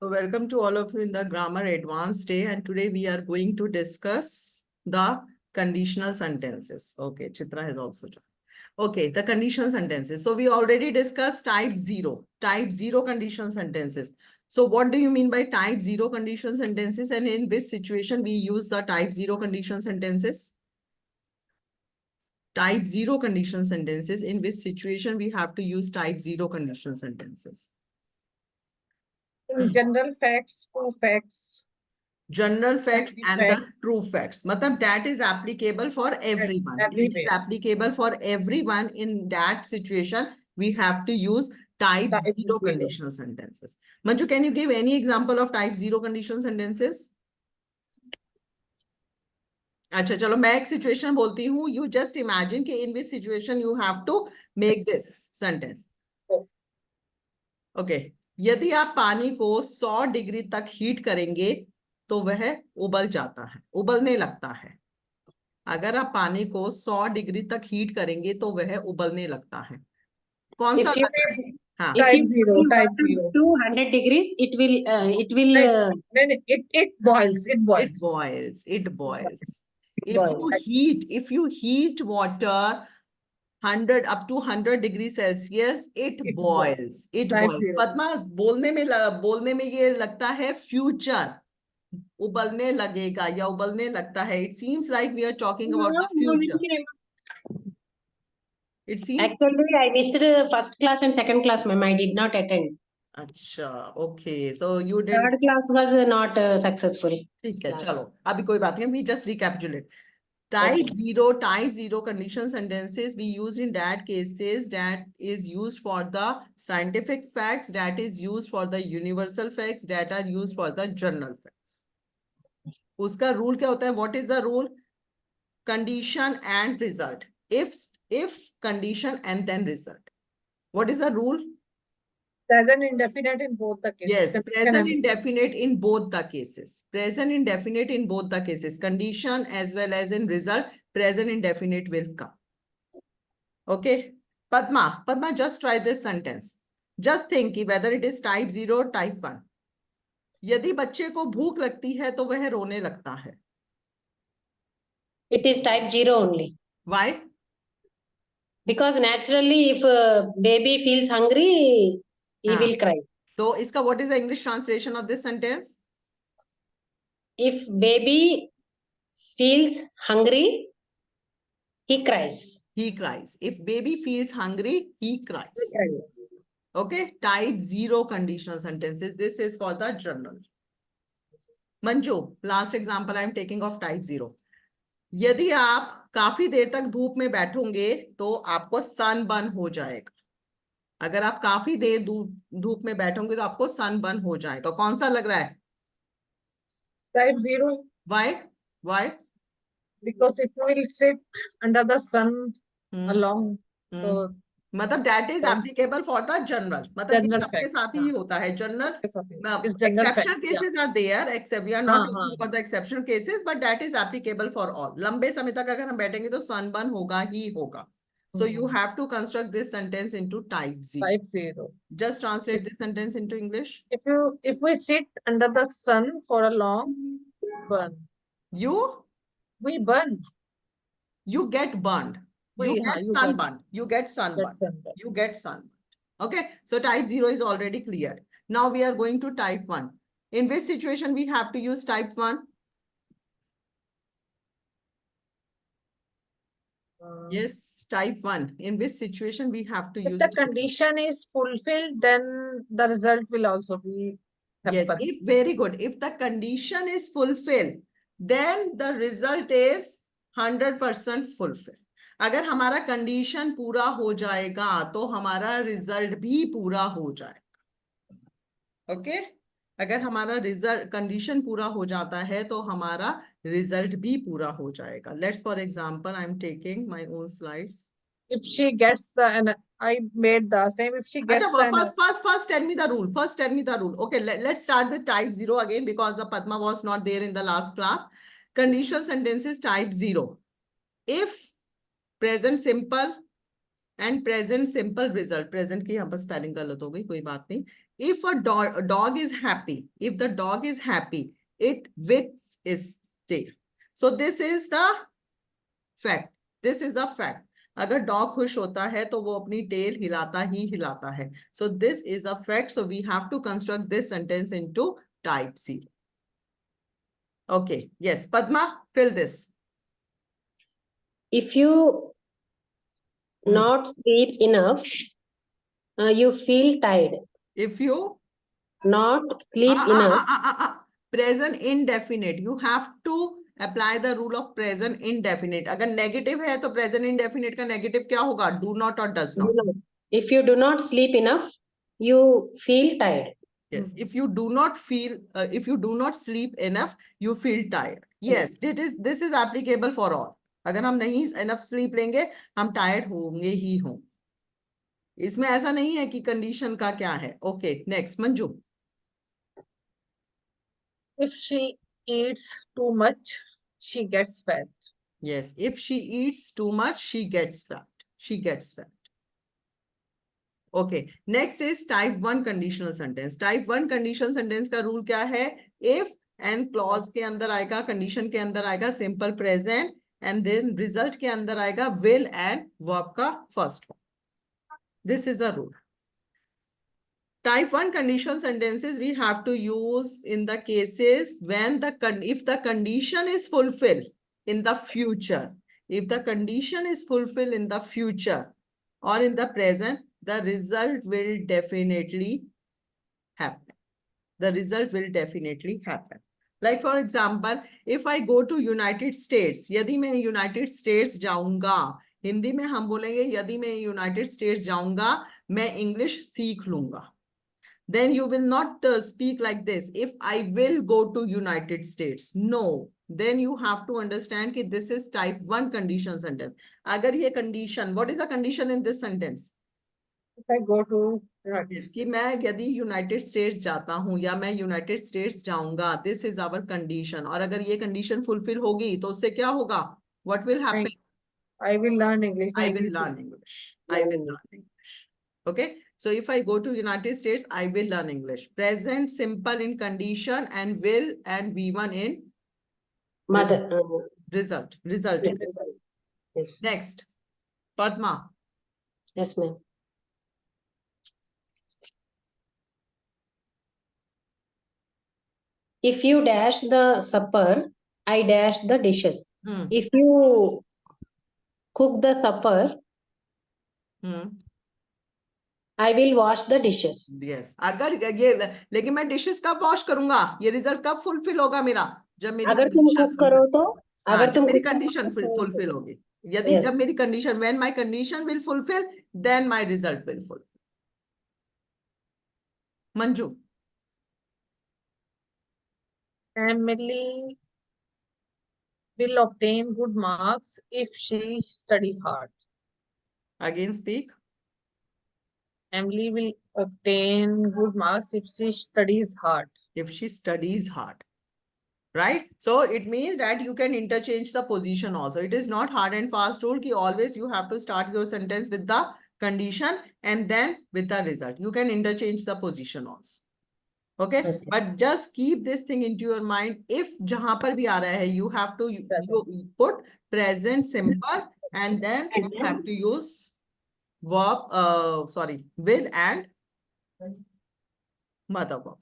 So welcome to all of you in the Grammar Advanced Day, and today we are going to discuss the conditional sentences. Okay, Chitra has also joined. Okay, the conditional sentences. So we already discussed type 0 conditional sentences. So what do you mean by type 0 conditional sentences, and in which situation we use the type 0 conditional sentences? Type 0 conditional sentences, in which situation we have to use type 0 conditional sentences? In general facts, true facts, General facts family and the facts, true facts. Matlab that is applicable for everyone. It is everywhere. applicable for everyone. In that situation, we have to use type Type 0 0. conditional sentences. Manju, can you give any example of type 0 conditional sentences? अच्छा चलो मैं एक situation बोलती हूँ. You just imagine कि in which situation you have to make this sentence. Okay. यदि आप पानी को 100 डिग्री तक हीट करेंगे तो वह उबल जाता है, उबलने लगता है. अगर आप पानी को 100 डिग्री तक हीट करेंगे तो वह उबलने लगता है. कौन सा If you लग रहा है? हाँ. if Type you 0, put type water 0. to 100 degrees, it will Then it boils. It It boils. boils. It boils. If Boils. you heat water 100 up to 100 degrees Celsius, it It boils. It Type boils. 0. Padma बोलने में ये लगता है future. उबलने लगेगा या उबलने लगता है. It seems like we are talking about the future. It seems. Actually, I missed first class and second class, ma'am. I did not attend. अच्छा, okay. So you did. Third class was not successful. ठीक है, class. चलो अभी कोई बात नहीं. We just recapitulate. Type 0 conditional sentences we use in that cases that is used for the scientific facts, that is used for the universal facts, that are used for the general facts. उसका rule क्या होता है? What is the rule? Condition and result. If condition and then result. What is the rule? Present indefinite in both the cases. Yes, Condition present and- indefinite in both the cases. Present indefinite in both the cases. Condition as well as in result, present indefinite will come. Okay. Padma, just try this sentence. Just think whether it is type 0 or type 1. यदि बच्चे को भूख लगती है तो वह रोने लगता है. It is type 0 only. Why? Because naturally, if a baby feels hungry, he will cry. So इसका what is the English translation of this sentence? If baby feels hungry, he cries. He cries. If baby feels hungry, he cries. Okay, type 0 conditional sentences. This is for the general. Manju, last example I am taking of type 0. यदि आप काफी देर तक धूप में बैठोगे तो आपको sunburn हो जाएगा. अगर आप काफी देर धूप में बैठोगे तो आपको सनबर्न हो जाएगा. कौन सा लग रहा है? Type 0. Why? Why? Because if we will sit under the sun along, so मतलब that is applicable for the general. मतलब ये सबके साथ ही होता है. General. Exceptional cases are there. Except we are not talking about the exceptional cases, but that is applicable for all. लंबे समय तक अगर हम बैठेंगे तो sunburn होगा ही होगा. So you have to construct this sentence into type 0. Type 0. Just translate this sentence into English. If we sit under the sun for a long, burn. We burn. You get burned. You get sunburned. You get sunburned. You get sunburned. Okay. So type 0 is already cleared. Now we are going to type 1. In which situation we have to use type 1? Yes, type 1. In which situation we have to use If the condition is fulfilled, then the result will also be happen. Yes, very good. If the condition is fulfilled, then the result is 100% fulfilled. अगर हमारा condition पूरा हो जाएगा तो हमारा result भी पूरा हो जाएगा. ओके. अगर हमारा रिजल्ट कंडीशन पूरा हो जाता है तो हमारा रिजल्ट भी पूरा हो जाएगा. Let's for example I am taking my own slides. If she gets and I made the same. If she gets first tell me the rule. First tell me the rule. Okay, let's start with type 0 again because the Padma was not there in the last class. Conditional sentences type 0. If present simple and present simple result. Present की यहाँ पर spelling गलत हो गई, कोई बात नहीं. if a dog is happy, if the dog is happy, it whips its tail. So this is the fact. This is a fact. अगर डॉग खुश होता है तो वो अपनी टेल हिलाता ही हिलाता है. So this is a fact. So we have to construct this sentence into type 0. Okay. Yes, Padma, fill this. If you not sleep enough, you feel tired. If you Not sleep enough. present indefinite, you have to apply the rule of present indefinite. अगर negative है तो present indefinite का negative क्या होगा? Do not or does not. If you do not sleep enough, you feel tired. Yes, if you do not sleep enough, you feel tired. Yes, this is applicable for all. अगर हम नहीं enough sleep लेंगे, हम tired होंगे ही हों. इसमें ऐसा नहीं है कि condition का क्या है. Okay, next, Manju. If she eats too much, she gets fat. Yes, if she eats too much, she gets fat. She gets fat. Okay, next is type 1 conditional sentence. Type 1 conditional sentence का rule क्या है? If and clause के अंदर आएगा, condition के अंदर आएगा simple present, and then result के अंदर आएगा will and verb का first form. This is a rule. Type 1 conditional sentences we have to use in the cases when if the condition is fulfilled in the future. If the condition is fulfilled in the future or in the present, the result will definitely happen. The result will definitely happen. Like for example, if I go to United States, यदि मैं United States जाऊंगा, हिंदी में हम बोलेंगे यदि मैं United States जाऊंगा, मैं English सीख लूंगा. Then you will not speak like this. If I will go to United States, no. Then you have to understand that this is type 1 condition sentence. Agar ye condition, what is the condition in this sentence? If I go to United कि मैं यदि United states जाता हूं या मैं United states जाऊंगा, this is our condition. और अगर ये कंडीशन फुलफिल होगी तो उससे क्या होगा? What will happen? I will learn English. I will learn English. I will learn English. Okay. So if I go to United States, I will learn English. Present simple in condition and will and V1 in Mother. result. Result. Yes. Next. Padma. Yes, ma'am. If you dash the supper, I dash the dishes. If you cook the supper, I will wash the dishes. Yes. अगर ये लेकिन मैं dishes कब wash करूंगा? ये result कब fulfill होगा मेरा? जब मेरी अगर तुम condition कुक करो तो अगर जब तुम मेरी condition fulfill होगी. यदि जब मेरी condition, when my condition will fulfill, then my result will fulfill. Manju. Emily will obtain good marks if she study hard. Again speak. Emily will obtain good marks if she studies hard. If she studies hard. Right? So it means that you can interchange the position also. It is not hard and fast rule ki always you have to start your sentence with the condition and then with the result. You can interchange the position also. Okay, yes, but just keep this thing into your mind. If jahan par bhi aa raha hai, you have to you put present simple and then you have to use verb, will and mother verb.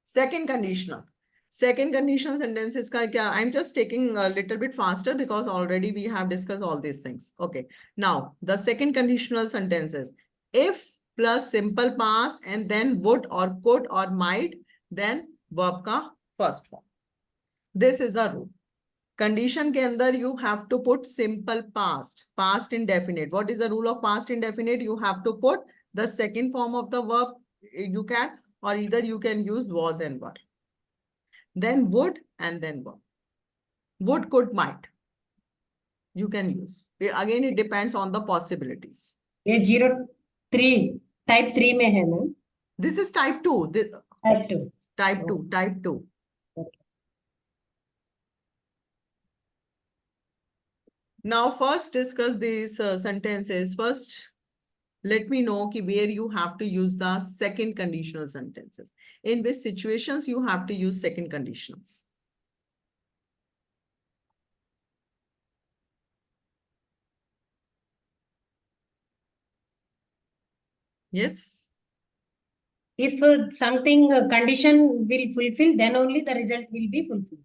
Second conditional. Second conditional sentences ka kya? I'm just taking a little bit faster because already we have discussed all these things. Okay, now the second conditional sentences. If plus simple past and then would or could or might, then verb ka first form. This is a rule. Condition ke andar you have to put simple past, past indefinite. What is the rule of past indefinite? You have to put the second form of the verb. You can, or either you can use was and were. Then would and then verb. Would, could, might. You can use. Again, it depends on the possibilities. ये 03 type 3 में है ना? This is type 2. Type 2. Type 2. Type 2. Okay. Now, first discuss these sentences. First, let me know ki where you have to use the second conditional sentences. In which situations you have to use second conditionals. Yes. If something condition will fulfill, then only the result will be fulfilled.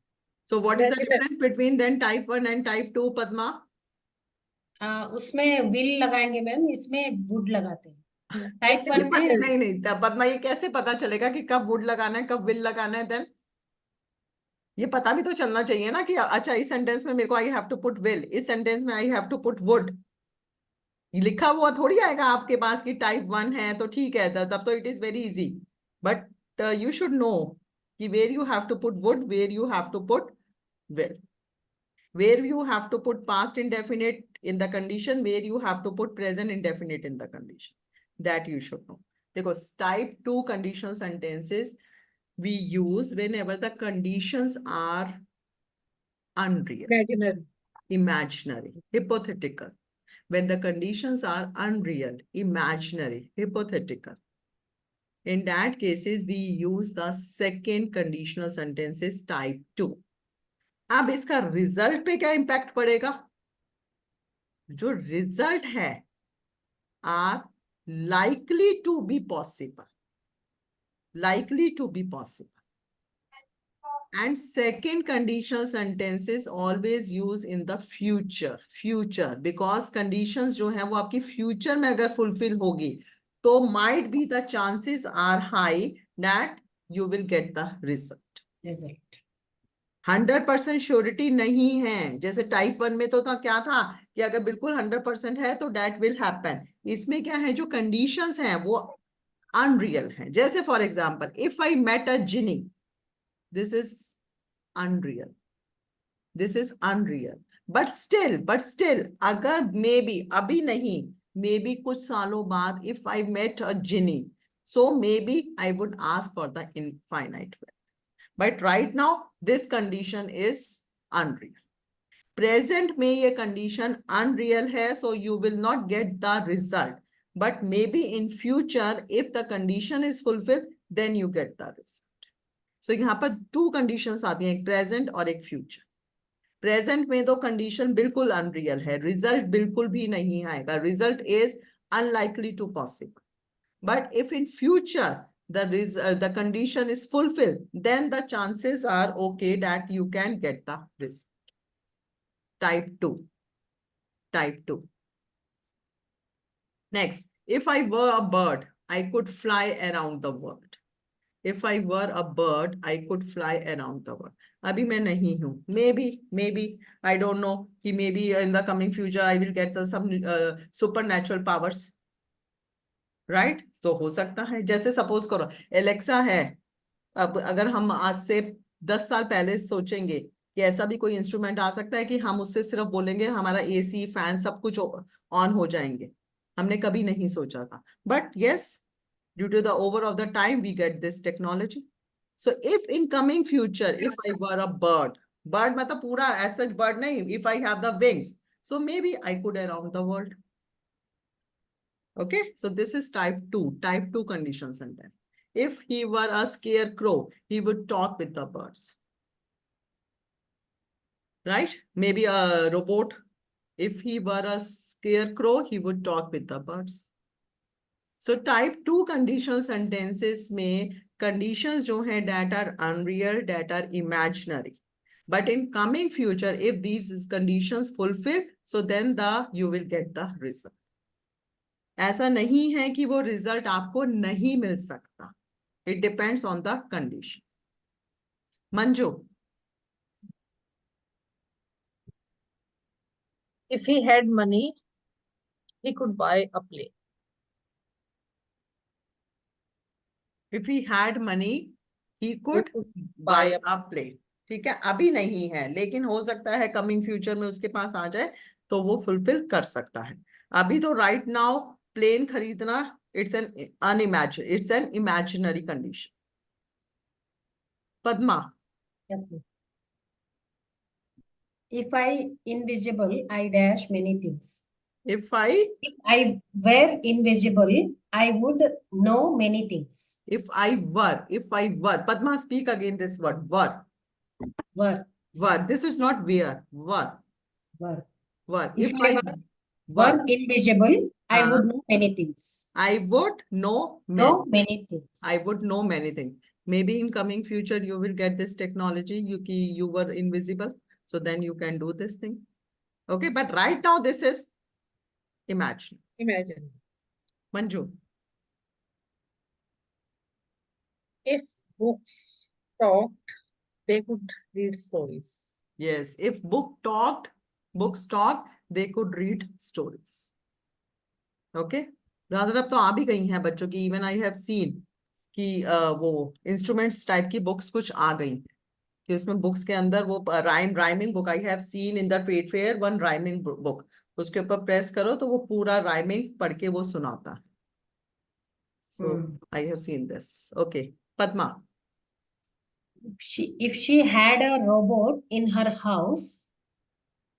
So what is the difference between then type 1 and type 2, Padma? उसमें will लगाएंगे ma'am, इसमें would लगाते हैं. Type 1 में नहीं पद्मा, ये कैसे पता चलेगा कि कब would लगाना है, कब will लगाना है? देन ये पता भी तो चलना चाहिए ना कि अच्छा इस सेंटेंस में मेरे को I have to put will, इस सेंटेंस में I have to put would. ये लिखा हुआ थोड़ी आएगा आपके पास कि टाइप 1 है तो ठीक है, तब तो it is very easy. But you should know कि where you have to put would, where you have to put will, where you have to put past indefinite in the condition, where you have to put present indefinite in the condition. That you should know. Because type 2 conditional sentences we use whenever the conditions are unreal, imaginary, hypothetical. When the conditions are unreal, imaginary, hypothetical. In that cases, we use the second conditional sentences type 2. अब इसका result पे क्या impact पड़ेगा? जो result है are likely to be possible, likely to be possible. And second conditional sentences always use in the future, future, because conditions जो है वो आपकी future में अगर fulfill होगी तो might be the chances are high that you will get the result. 100% surety नहीं है. जैसे टाइप 1 में तो था क्या था कि अगर बिल्कुल 100% है तो that will happen. इसमें क्या है, जो कंडीशंस हैं वो अनरियल हैं. जैसे for example, if I met a genie, this is unreal, this is unreal. but still अगर maybe अभी नहीं, maybe कुछ सालों बाद, if I met a genie, so maybe I would ask for the infinite wealth. But right now this condition is unreal. Present में ये condition unreal है, so you will not get the result. But maybe in future if the condition is fulfilled, then you get the result. So यहाँ पर 2 conditions आती हैं, एक present और एक future. Present में तो condition बिल्कुल unreal है, result बिल्कुल भी नहीं आएगा, result is unlikely to possible. But if in future the condition is fulfilled, then the chances are okay that you can get the result. Type 2. Type 2. Next, if I were a bird, I could fly around the world. If I were a bird, I could fly around the world. अभी मैं नहीं हूँ. Maybe, I don't know, कि maybe in the coming future I will get some supernatural powers. Right? तो हो सकता है. जैसे सपोज करो एलेक्सा है. अब अगर हम आज से 10 साल पहले सोचेंगे कि ऐसा भी कोई इंस्ट्रूमेंट आ सकता है कि हम उससे सिर्फ बोलेंगे हमारा एसी फैन सब कुछ ऑन हो जाएंगे, हमने कभी नहीं सोचा था. But yes, due to the over of the time we get this technology. So if in coming future, if I were a bird मतलब पूरा as such bird नहीं, if I have the wings, so maybe I could around the world. Okay, so this is type 2 condition sentence. If he were a scarecrow, he would talk with the birds. Right? Maybe a robot. If he were a scarecrow, he would talk with the birds. So type 2 conditional sentences में conditions जो हैं that are unreal, that are imaginary. But in coming future, if these conditions fulfill, so then you will get the result. ऐसा नहीं है कि वो result आपको नहीं मिल सकता. It depends on the condition. Manju. If he had money, he could buy a plane. If he had money, he could buy a plane. ठीक है, अभी नहीं है लेकिन हो सकता है कमिंग फ्यूचर में उसके पास आ जाए तो वो फुलफिल कर सकता है. अभी तो राइट नाउ प्लेन खरीदना it's an imaginary condition. Padma. If I invisible, I dash many things. If I were invisible, I would know many things. If I were. Padma, speak again this word. Were. This is not where. Were. If If I I were invisible, I would know many things. I would know many things. I would know many things. Maybe in coming future, you will get this technology. You were invisible. So then you can do this thing. Okay. But right now, this is imagine. Imagine. Manju. If books talked, they could read stories. Yes. If books talk, they could read stories. Okay. Rather अब तो आ भी गई हैं बच्चों की. Even I have scene कि वो instruments type की बुक्स कुछ आ गई कि उसमें बुक्स के अंदर वो rhyming book. I have seen in the trade fair one rhyming book. उसके ऊपर प्रेस करो तो वो पूरा राइमिंग पढ़ के वो सुनाता है. So I have seen this. Okay Padma. If she had a robot in her house,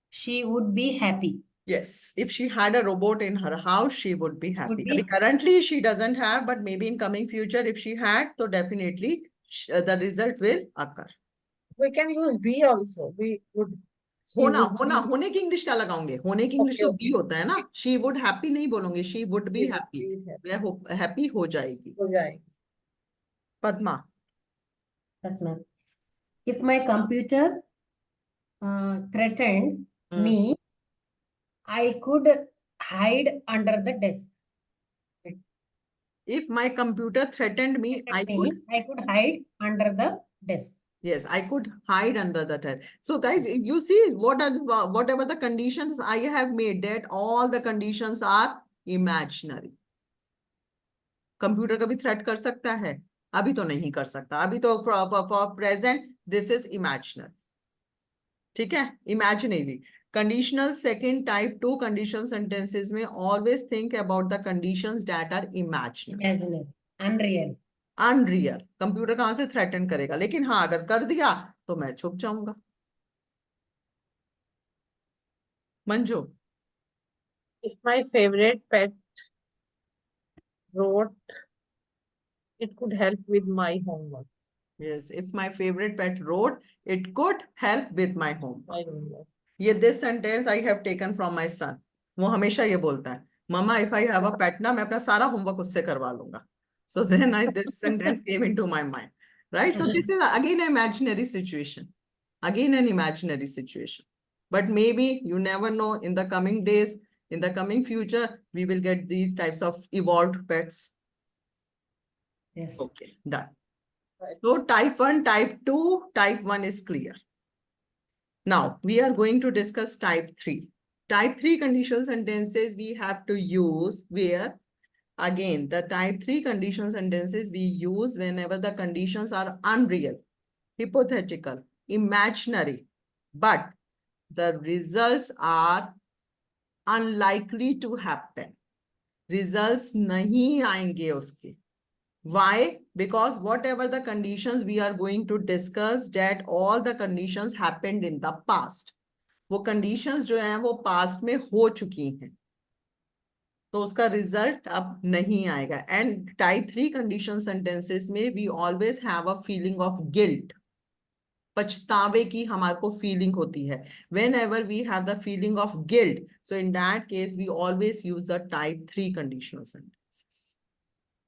she would be happy. Yes, if she had a robot in her house, she would be happy. Would be. Abhi currently, she doesn't have, but maybe in coming future, if she had, so definitely the result will occur. We can use be also. We would. होने की English क्या लगाओगे? होने की English तो B होता है ना. शी वुड हैप्पी नहीं बोलोगे. She would be happy. वह हैप्पी हो जाएगी. Padma. If my computer threatened me, I could hide under the desk. If my computer threatened me, I could hide under the desk. Yes, I could hide under the desk. So guys, you see whatever the conditions I have made, that all the conditions are imaginary. Computer कभी threat कर सकता है? अभी तो नहीं कर सकता. अभी तो for present this is imaginary. ठीक है, imaginary. Conditional second type 2 condition sentences में always think about the conditions that are imaginary. Unreal. Unreal. Computer कहां से थ्रेटन करेगा? लेकिन हाँ, अगर कर दिया तो मैं छुप जाऊंगा. Manju. If my favorite pet wrote, it could help with my homework. Yes, if my favorite pet wrote, it could help with my homework. ये this sentence I have taken from my son. वो हमेशा ये बोलता है, Mama, if I have a pet ना, मैं अपना सारा homework उससे करवा लूंगा. So then this sentence came into my mind, right? So this is again an imaginary situation. Again an imaginary situation. But maybe you never know, in the coming days, in the coming future, we will get these types of evolved pets. Yes. Okay, done. So type 1, type 2, type 1 is clear. Now we are going to discuss type 3. Type 3 conditional sentences we have to use where, again, the type 3 conditional sentences we use whenever the conditions are unreal, hypothetical, imaginary, but the results are unlikely to happen. Results nahi aayenge uske. Why? Because whatever the conditions we are going to discuss, that all the conditions happened in the past. वो conditions जो हैं वो past में हो चुकी हैं, तो उसका result अब नहीं आएगा. And type 3 condition sentences में we always have a feeling of guilt. पछतावे की हमारे को feeling होती है. Whenever we have the feeling of guilt, so in that case we always use the type 3 conditional sentences.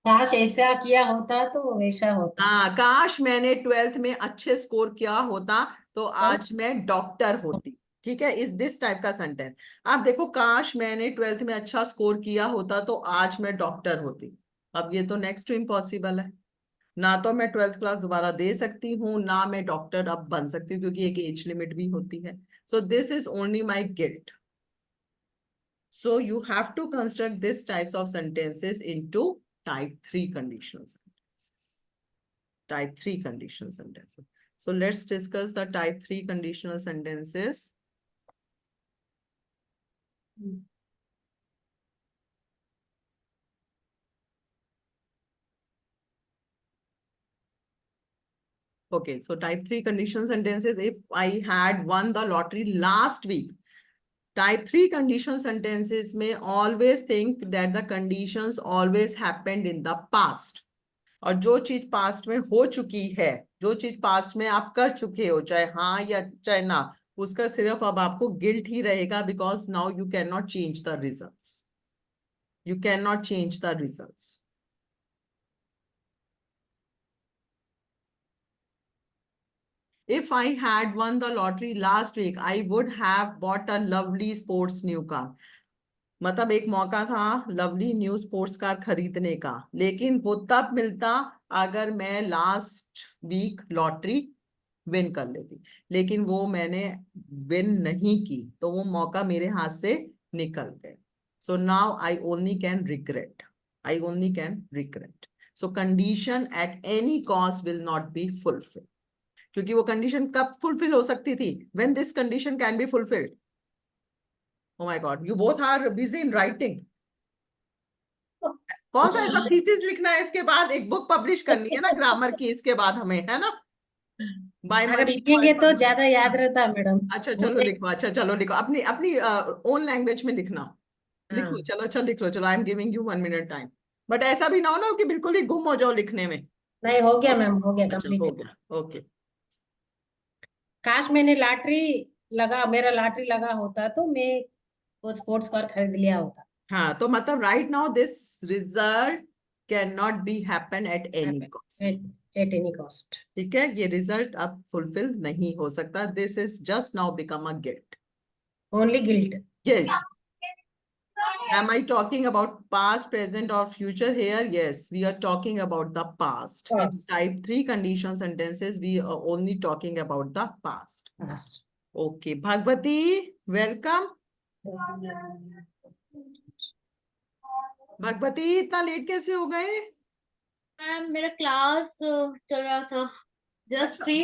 काश ऐसा किया होता तो वैसा होता. हाँ, काश मैंने 12th में अच्छे स्कोर किया होता तो आज मैं डॉक्टर होती. ठीक है, इस दिस टाइप का सेंटेंस. आप देखो, काश मैंने 12th में अच्छा स्कोर किया होता तो आज मैं डॉक्टर होती. अब ये तो नेक्स्ट टू इम्पॉसिबल है. ना तो मैं 12th क्लास दोबारा दे सकती हूँ, ना मैं डॉक्टर अब बन सकती हूँ, क्योंकि एक एज लिमिट भी होती है. So this is only my guilt. So you have to construct this types of sentences into type 3 conditional sentences. Type 3 conditional sentences. So let's discuss the type 3 conditional sentences. Okay, so type 3 conditional sentences. If I had won the lottery last week, type 3 condition sentences में always think that the conditions always happened in the past. और जो चीज past में हो चुकी है, जो चीज पास्ट में आप कर चुके हो, चाहे हाँ या चाहे ना, उसका सिर्फ अब आपको गिल्ट ही रहेगा, because now you can not change the results, you can not change the results. If I had won the lottery last week, I would have bought a lovely sports new car. मतलब एक मौका था lovely new sports car खरीदने का, लेकिन वो तब मिलता अगर मैं लास्ट वीक लॉटरी विन कर लेती, लेकिन वो मैंने विन नहीं की, तो वो मौका मेरे हाथ से निकल गए। So now I only can regret, I only can regret. So condition at any cost will not be fulfil, क्योंकि वो कंडीशन कब फुलफिल हो सकती थी? When this condition can be fulfilled. Oh my God, you both are busy in writing. कौन सा ऐसा thesis लिखना है इसके बाद? एक बुक पब्लिश करनी है ना ग्रामर की इसके बाद हमें, है ना? बाय अगर मंथली लिखेंगे तो ज्यादा याद रहता मैडम। अच्छा चलो लिखो, अच्छा चलो लिखो, अपनी अपनी ओन लैंग्वेज में लिखना। लिखो, चलो चलो लिख लो, चलो I am giving you 1 minute time. But ऐसा भी ना हो ना कि बिल्कुल ही गुम हो जाओ लिखने में। नहीं, हो गया मैम, हो गया, अच्छा हो कंप्लीट। गया, ओके। काश मैंने मेरा लॉटरी लगा होता तो मैं वो स्पोर्ट्स कार खरीद लिया होता। हाँ, तो मतलब right now this result can not be happen at any cost. At any cost. ठीक है, ये रिजल्ट अब फुलफिल नहीं हो सकता। This is just now become a guilt. Only guilt. Guilt. Am I talking about past, present, or future here? Yes, we are talking about the past. In Past. type 3 condition sentences, we are only talking about the past. Okay, Bhagwati, welcome. Bhagwati, इतना late कैसे हो गए? Ma'am मेरा class चल रहा था, just free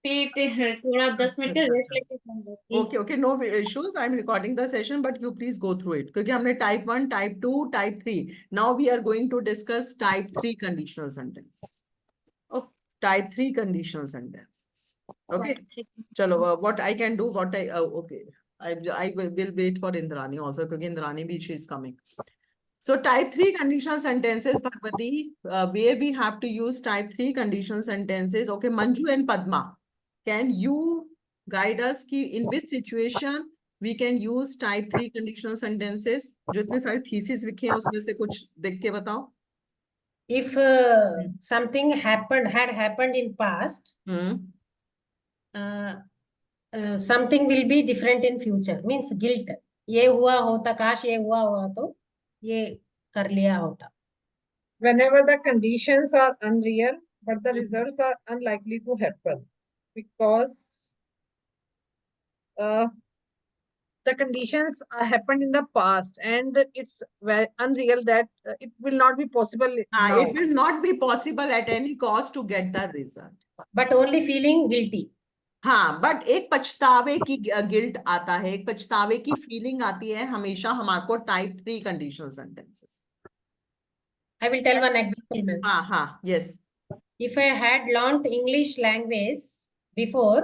थोड़ा 10 minute का रेस्ट लेके फोन करती। Okay okay, no issues, I am recording the session, but you please go through it, क्योंकि हमने type 1, type 2, type 3, now we are going to discuss type 3 conditional sentences. Type 3 conditional sentences, okay. चलो, what I can do, what I okay, I will wait for Indrani also, क्योंकि Indrani भी she is coming. So type 3 conditional sentences, Bhagwati, where we have to use type 3 conditional sentences. Okay, Manju and Padma, can you guide us कि in which situation we can use type 3 conditional sentences? जो इतने सारे thesis लिखे हैं उसमें से कुछ देख के बताओ। If something had happened in past, something will be different in future, means guilt. ये हुआ होता, काश ये हुआ हुआ तो ये कर लिया होता। Whenever the conditions are unreal, but the results are unlikely to happen, because the conditions happened in the past, and it's very unreal that it will not be possible now. It will not be possible at any cost to get the result. But only feeling guilty. हाँ, but एक पछतावे की guilt आता है, एक पछतावे की feeling आती है हमेशा हमारे को type 3 conditional sentences. I will tell one example, ma'am. हाँ हाँ, yes. If I had learned English language before,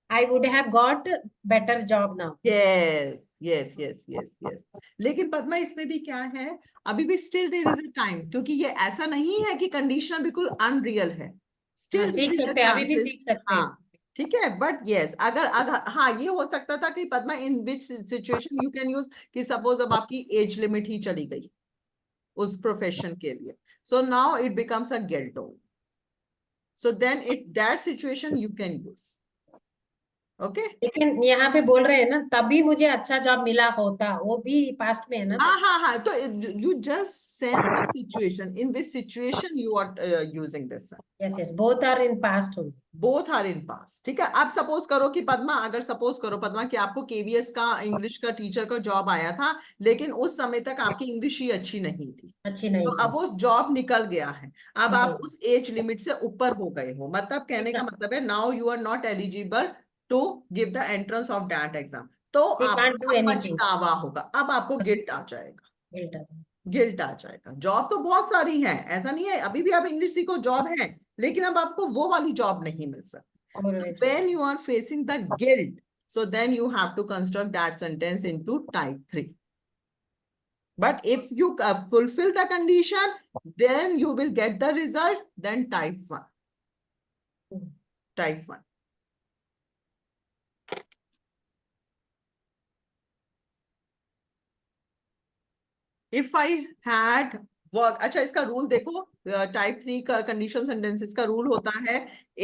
I would have got better job now. Yes, yes, yes, yes, yes. लेकिन पद्मा इसमें भी क्या है, अभी भी still there is a time, क्योंकि ये ऐसा नहीं है कि कंडीशनल बिल्कुल अनरियल है। Still सीख there is a सकते हैं, अभी भी chances. सीख सकते हैं। हाँ, ठीक है, बट यस, अगर हाँ, ये हो सकता था कि Padma in which situation you can use, कि सपोज अब आपकी एज लिमिट ही चली गई उस प्रोफेशन के लिए, so now it becomes a guilt only, so then it that situation you can use. Okay, लेकिन यहाँ पे बोल रहे हैं ना, तभी मुझे अच्छा जॉब मिला होता, वो भी पास्ट में है ना। हाँ हाँ हाँ, तो you just sense the situation, in which situation you are using this. Yes yes, both are in past only. Both are in past, ठीक है। अब सपोज करो कि पद्मा, अगर सपोज करो पद्मा कि आपको केवीएस का इंग्लिश का टीचर का जॉब आया था, लेकिन उस समय तक आपकी इंग्लिश ही अच्छी नहीं थी, अच्छी नहीं तो थी। अब वो जॉब निकल गया है, अब आप उस एज लिमिट से ऊपर हो गए हो, मतलब कहने का मतलब है now you are not eligible to give the entrance of that exam, तो आपको पछतावा होगा, अब आपको गिल्ट आ जाएगा, गिल्ट आ जाएगा। जॉब तो बहुत सारी है, ऐसा नहीं है, अभी भी आप इंग्लिश सीखो, जॉब है, लेकिन अब आपको वो वाली जॉब नहीं मिल सकती। When you are facing the guilt, So then you have to construct that sentence into type 3. But if you fulfill the condition, then you will get the result, then type 1. Type 1. If I had work, अच्छा इसका rule देखो, type 3 का condition sentences का rule होता है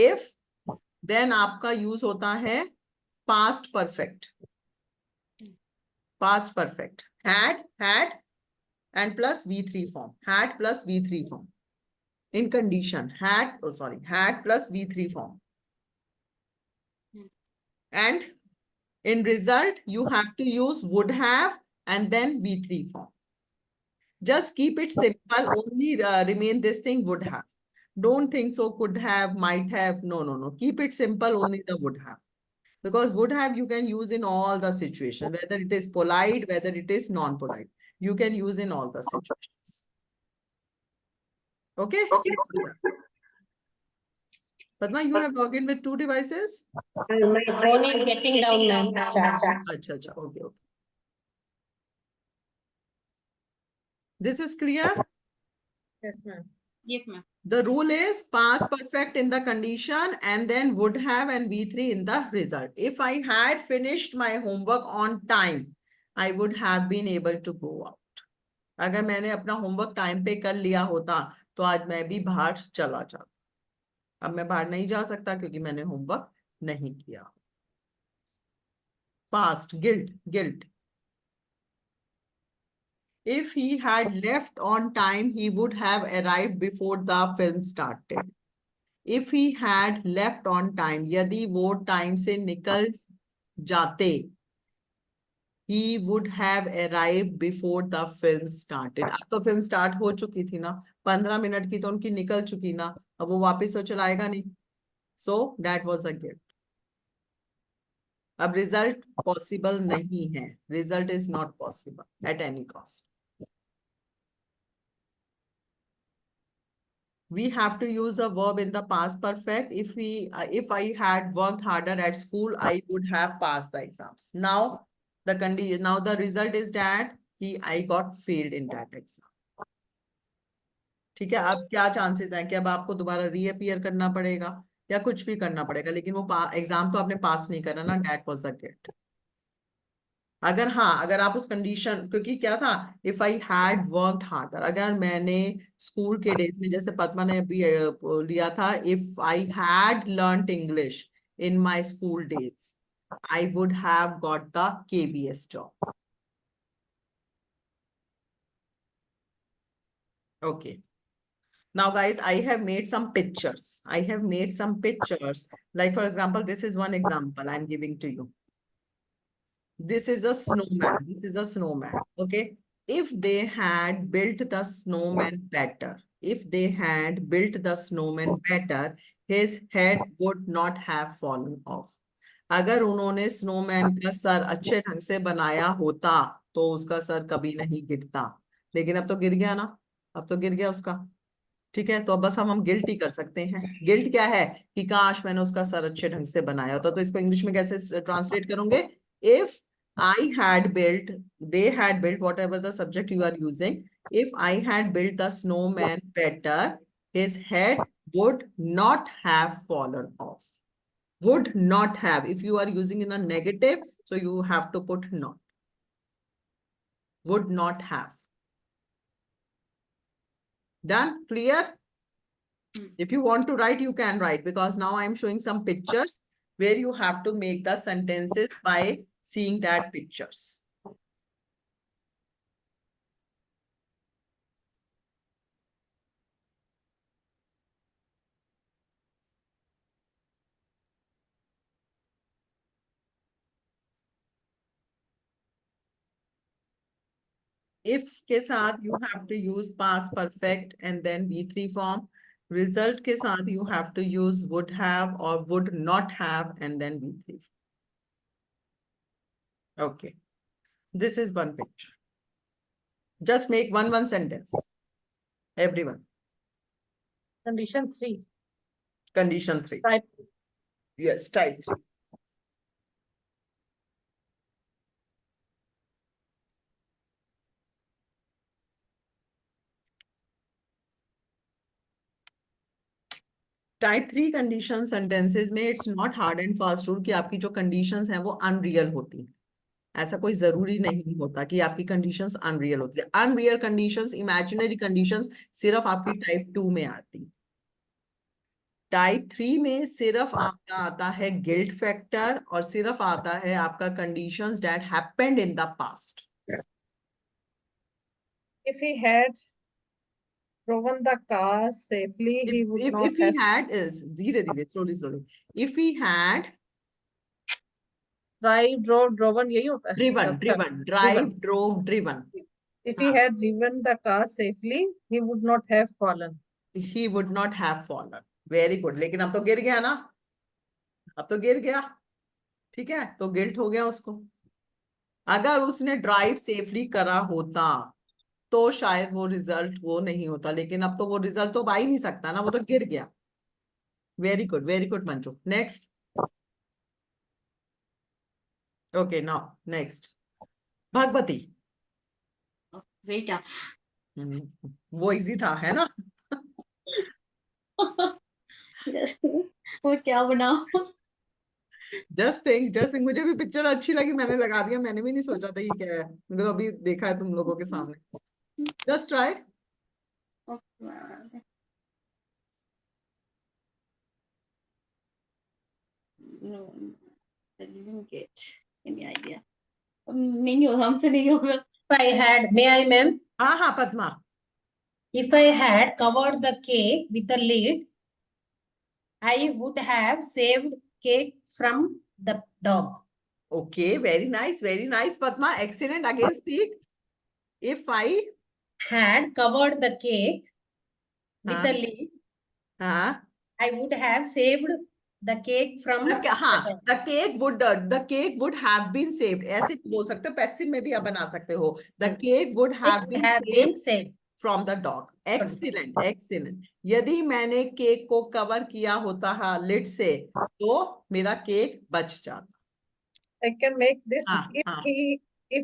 if, then आपका use होता है past perfect. Past perfect. Had and plus V3 form. Had plus V3 form. In condition, had plus V3 form. And in result, you have to use would have and then V3 form. Just keep it simple. Only remain this thing would have. Don't think so could have, might have. No. Keep it simple. Only the would have. Because would have you can use in all the situations, whether it is polite, whether it is non-polite. You can use in all the situations. Okay? Padma, you have logged in with 2 devices? My phone is getting down, ma'am. Charge. Acha. Okay. This is clear? Yes, ma'am. Yes, ma'am. The rule is past perfect in the condition and then would have and V3 in the result. If I had finished my homework on time, I would have been able to go out. अगर मैंने अपना homework time पे कर लिया होता तो आज मैं भी बाहर चला जाता. अब मैं बाहर नहीं जा सकता क्योंकि मैंने होमवर्क नहीं किया. Past, guilt. If he had left on time, he would have arrived before the film started. If he had left on time, यदि वो टाइम से निकल जाते, he would have arrived before the film started. अब तो film start हो चुकी थी ना, 15 मिनट की तो उनकी निकल चुकी ना, अब वो वापस तो चलाएगा नहीं. So that was a gift. अब रिजल्ट पॉसिबल नहीं है. Result is not possible at any cost. We have to use a verb in the past perfect. If I had worked harder at school, I would have passed the exams. Now the result is that I got failed in that exam. ठीक है. अब क्या chances हैं कि अब आपको दोबारा reappear करना पड़ेगा या कुछ भी करना पड़ेगा, लेकिन वो एग्जाम तो आपने पास नहीं करा ना. That was a gift. अगर आप उस कंडीशन, क्योंकि क्या था, if I had worked harder, अगर मैंने स्कूल के डेज में, जैसे पद्मा ने अभी लिया था, if I had learned English in my school days, I would have got the KVS job. Okay. Now, guys, I have made some pictures. Like, for example, this is one example I'm giving to you. This is a snowman. Okay. If they had built the snowman better, his head would not have fallen off. अगर उन्होंने snowman का sir अच्छे ढंग से बनाया होता तो उसका सर कभी नहीं गिरता. लेकिन अब तो गिर गया ना. अब तो गिर गया उसका. ठीक है. तो अब बस हम गिल्ट ही कर सकते हैं. गिल्ट क्या है कि काश मैंने उसका सर अच्छे ढंग से बनाया होता. तो इसको इंग्लिश में कैसे ट्रांसलेट करोगे? If I had built, they had built, whatever the subject you are using. If I had built the snowman better, his head would not have fallen off. Would not have. If you are using in a negative, so you have to put not. Would not have. Done? Clear? If you want to write, you can write, because now I am showing some pictures where you have to make the sentences by seeing that pictures. If के साथ you have to use past perfect and then V3 form. Result के साथ you have to use would have or would not have and then V3 form. Okay. This is one picture. Just make one sentence. Everyone. Condition 3. Condition 3. Type. Yes, type 3. Type 3 condition sentences में it's not hard and fast rule कि आपकी जो conditions हैं वो unreal होती हैं। ऐसा कोई जरूरी नहीं होता कि आपकी कंडीशंस अनरियल होती है। अनरियल कंडीशंस, इमेजिनरी कंडीशंस सिर्फ आपकी टाइप 2 में आती। टाइप 3 में सिर्फ आपका आता है गिल्ट फैक्टर और सिर्फ आता है आपका conditions that happened in the past. If he had driven the car safely, he would not if he have had is धीरे धीरे slowly if he had driven यही होता है इसका driven अच्छा driven driven. drive drove driven If he had driven the car safely, he would not have fallen. he would not have fallen. Very good. लेकिन अब तो गिर गया ना, अब तो गिर गया, ठीक है, तो गिल्ट हो गया उसको। अगर उसने ड्राइव सेफली करा होता तो शायद वो रिजल्ट वो नहीं होता, लेकिन अब तो वो रिजल्ट तो आ ही नहीं सकता ना, वो तो गिर गया। Very good Manju. Next. Okay now next Bhagwati. Very tough. वो इजी था है ना। वो क्या बनाओ। जस्ट थिंक मुझे भी पिक्चर अच्छी लगी, मैंने लगा दिया। मैंने भी नहीं सोचा था ये क्या है, मैंने तो अभी देखा है तुम लोगों के सामने। Just try. No, I didn't get any idea. नहीं होगा, हमसे नहीं होगा। If I had, may I, ma'am? हाँ हाँ Padma. If I had covered the cake with a lid, I would have saved cake from the dog. Okay very nice Padma, excellent. Again speak. If I Had covered the cake with हाँ a lid, हाँ I would have saved the cake from the हाँ dog. The cake would have been saved, ऐसे भी बोल सकते हो, passive में भी आप बना सकते हो। The cake would have It been have saved been saved. From the dog. Excellent. यदि मैंने केक को कवर किया होता है लिड से तो मेरा केक बच जाता। I can make this. हाँ If हाँ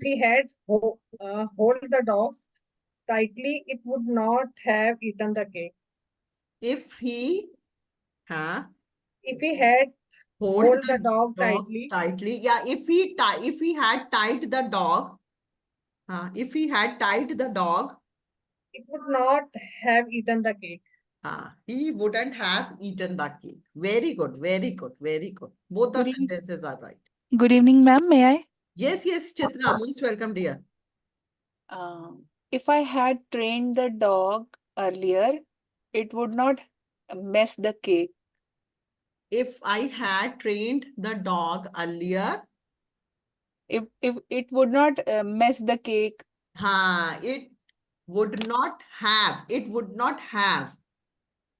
he had hold the dogs tightly, it would not have eaten the cake. If he हाँ If he had hold hold the the dog dog tightly, tightly, yeah, if he had tied the dog, if he had tied the dog, it would not have eaten the cake. he wouldn't have eaten the cake. Very good. Both the Good, eve- sentences are right. good evening, ma'am. May I? Yes, Chitra, most welcome, dear. If I had trained the dog earlier, it would not mess the cake. If I had trained the dog earlier, If it would not mess the cake. it would not have,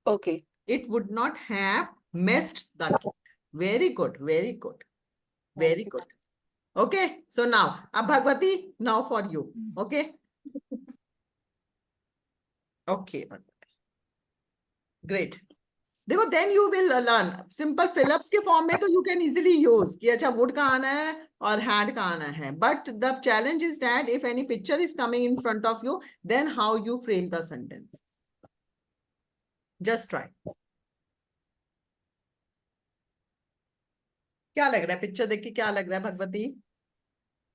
Okay. it would not have messed the cake. Very good. Very good. Okay, so now, Bhagwati, now for you. Okay. Okay, great. देखो then you will learn simple fill-ups के form में तो you can easily use कि अच्छा would का आना है और had का आना है, but the challenge is that if any picture is coming in front of you, then how you frame the sentences. Just try. क्या लग रहा है पिक्चर देख के, क्या लग रहा है भगवती?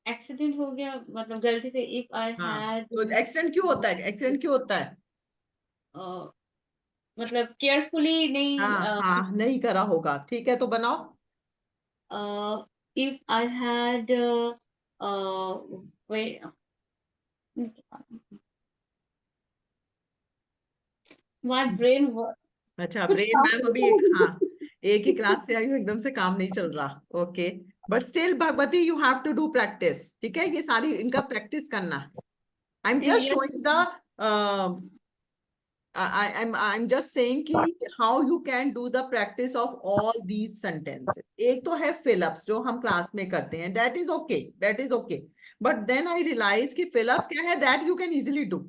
एक्सीडेंट हो गया, मतलब गलती से। इफ आई हाँ, हैड, तो एक्सीडेंट क्यों होता है? एक्सीडेंट क्यों होता है? मतलब केयरफुली नहीं। नहीं करा होगा, ठीक है, तो बनाओ। If I had wait, my brain अच्छा, कुछ ब्रेन काम मैम अभी एक ही क्लास से आई हूँ, एकदम से काम नहीं चल रहा। Okay, but still Bhagwati you have to do practice, ठीक है, ये सारी इनका प्रैक्टिस करना है। I am just showing the I'm just saying कि how you can do the practice of all these sentences. एक तो है fill-ups जो हम क्लास में करते हैं, that is okay. But then I realize कि fill-ups क्या है, that you can easily do.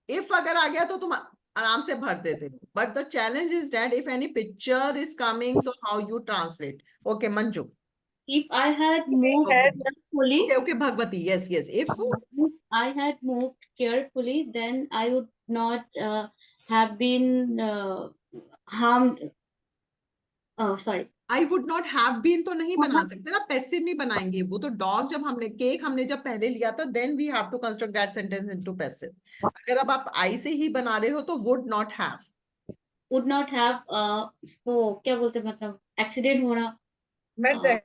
If अगर आ गया तो तुम आराम से भर देते हो. But the challenge is that if any picture is coming, so how you translate. Okay, Manju. If I had moved had- carefully, Okay, Bhagwati. Yes. If I had moved carefully, then I would not have been harmed sorry. I would not have been तो नहीं बना सकते ना, passive नहीं बनाएंगे वो तो। Dog जब हमने, केक हमने जब पहले लिया था, then we have to construct that sentence into passive. अगर अब आप I से ही बना रहे हो तो would not have. Would not have इसको क्या बोलते हैं, मतलब एक्सीडेंट होना. Met the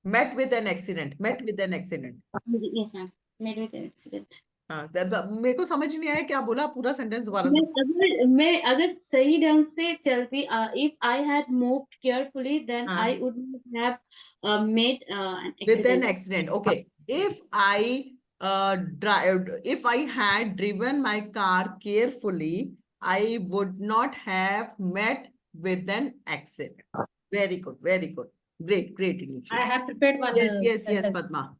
Met with an accident. Met with an accident. Yes ma'am, made with an accident. हाँ, मेरे को समझ नहीं आया क्या बोला, पूरा सेंटेंस दोबारा से। मैं अगर सही ढंग से चलती, if I had moved carefully, then हाँ. I would not have made an With an accident. accident. Okay. If I if I had driven my car carefully, I would not have met with an accident. Very good. Very good. Great. Great initiative. I have prepared one. Yes, yes, yes, sentence. Padma.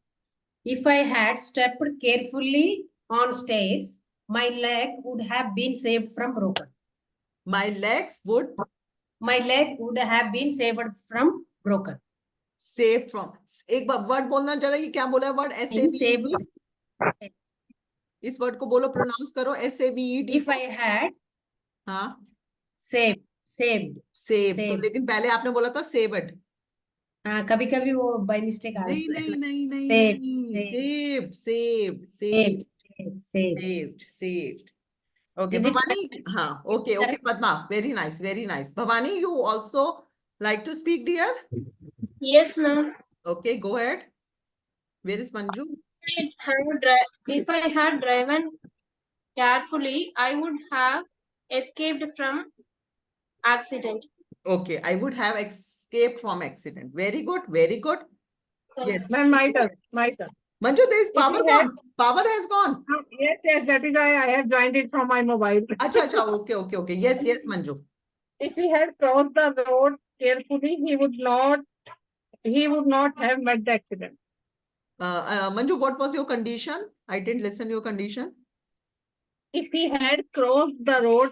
If I had stepped carefully on stairs, my leg would have been saved from broken. My legs would My leg would have been saved from broken. save from. एक बार word बोलना जरा, ये क्या बोला है word? Saved. SAVED. इस word को बोलो, प्रोनाउंस करो, SAVED. If I had हाँ, saved. सेव तो, Saved. लेकिन पहले आपने बोला था सेवड. हाँ, कभी कभी वो बाय मिस्टेक आ नहीं जाता है नहीं ना. नहीं Saved, नहीं, saved, saved, saved, saved, saved. saved, saved. Okay, Is it Bhavani. correct? हाँ, okay, okay, correct? Padma. Very nice, very nice. Bhavani, you also like to speak, dear? Yes, ma'am. Okay, go ahead. Where is Manju? If I had driven carefully, I would have escaped from accident. Okay, I would have escaped from accident. Very good, very good. Yes. ma'am, my turn. Manju, there is If power we had- gone. Power has gone. Yes, that is why I have joined it from my mobile. Acha, acha, okay, okay, okay. Yes, yes, Manju. If he had crossed the road carefully, he would not have met the accident. Manju, what was your condition? I didn't listen your condition. If he had crossed the road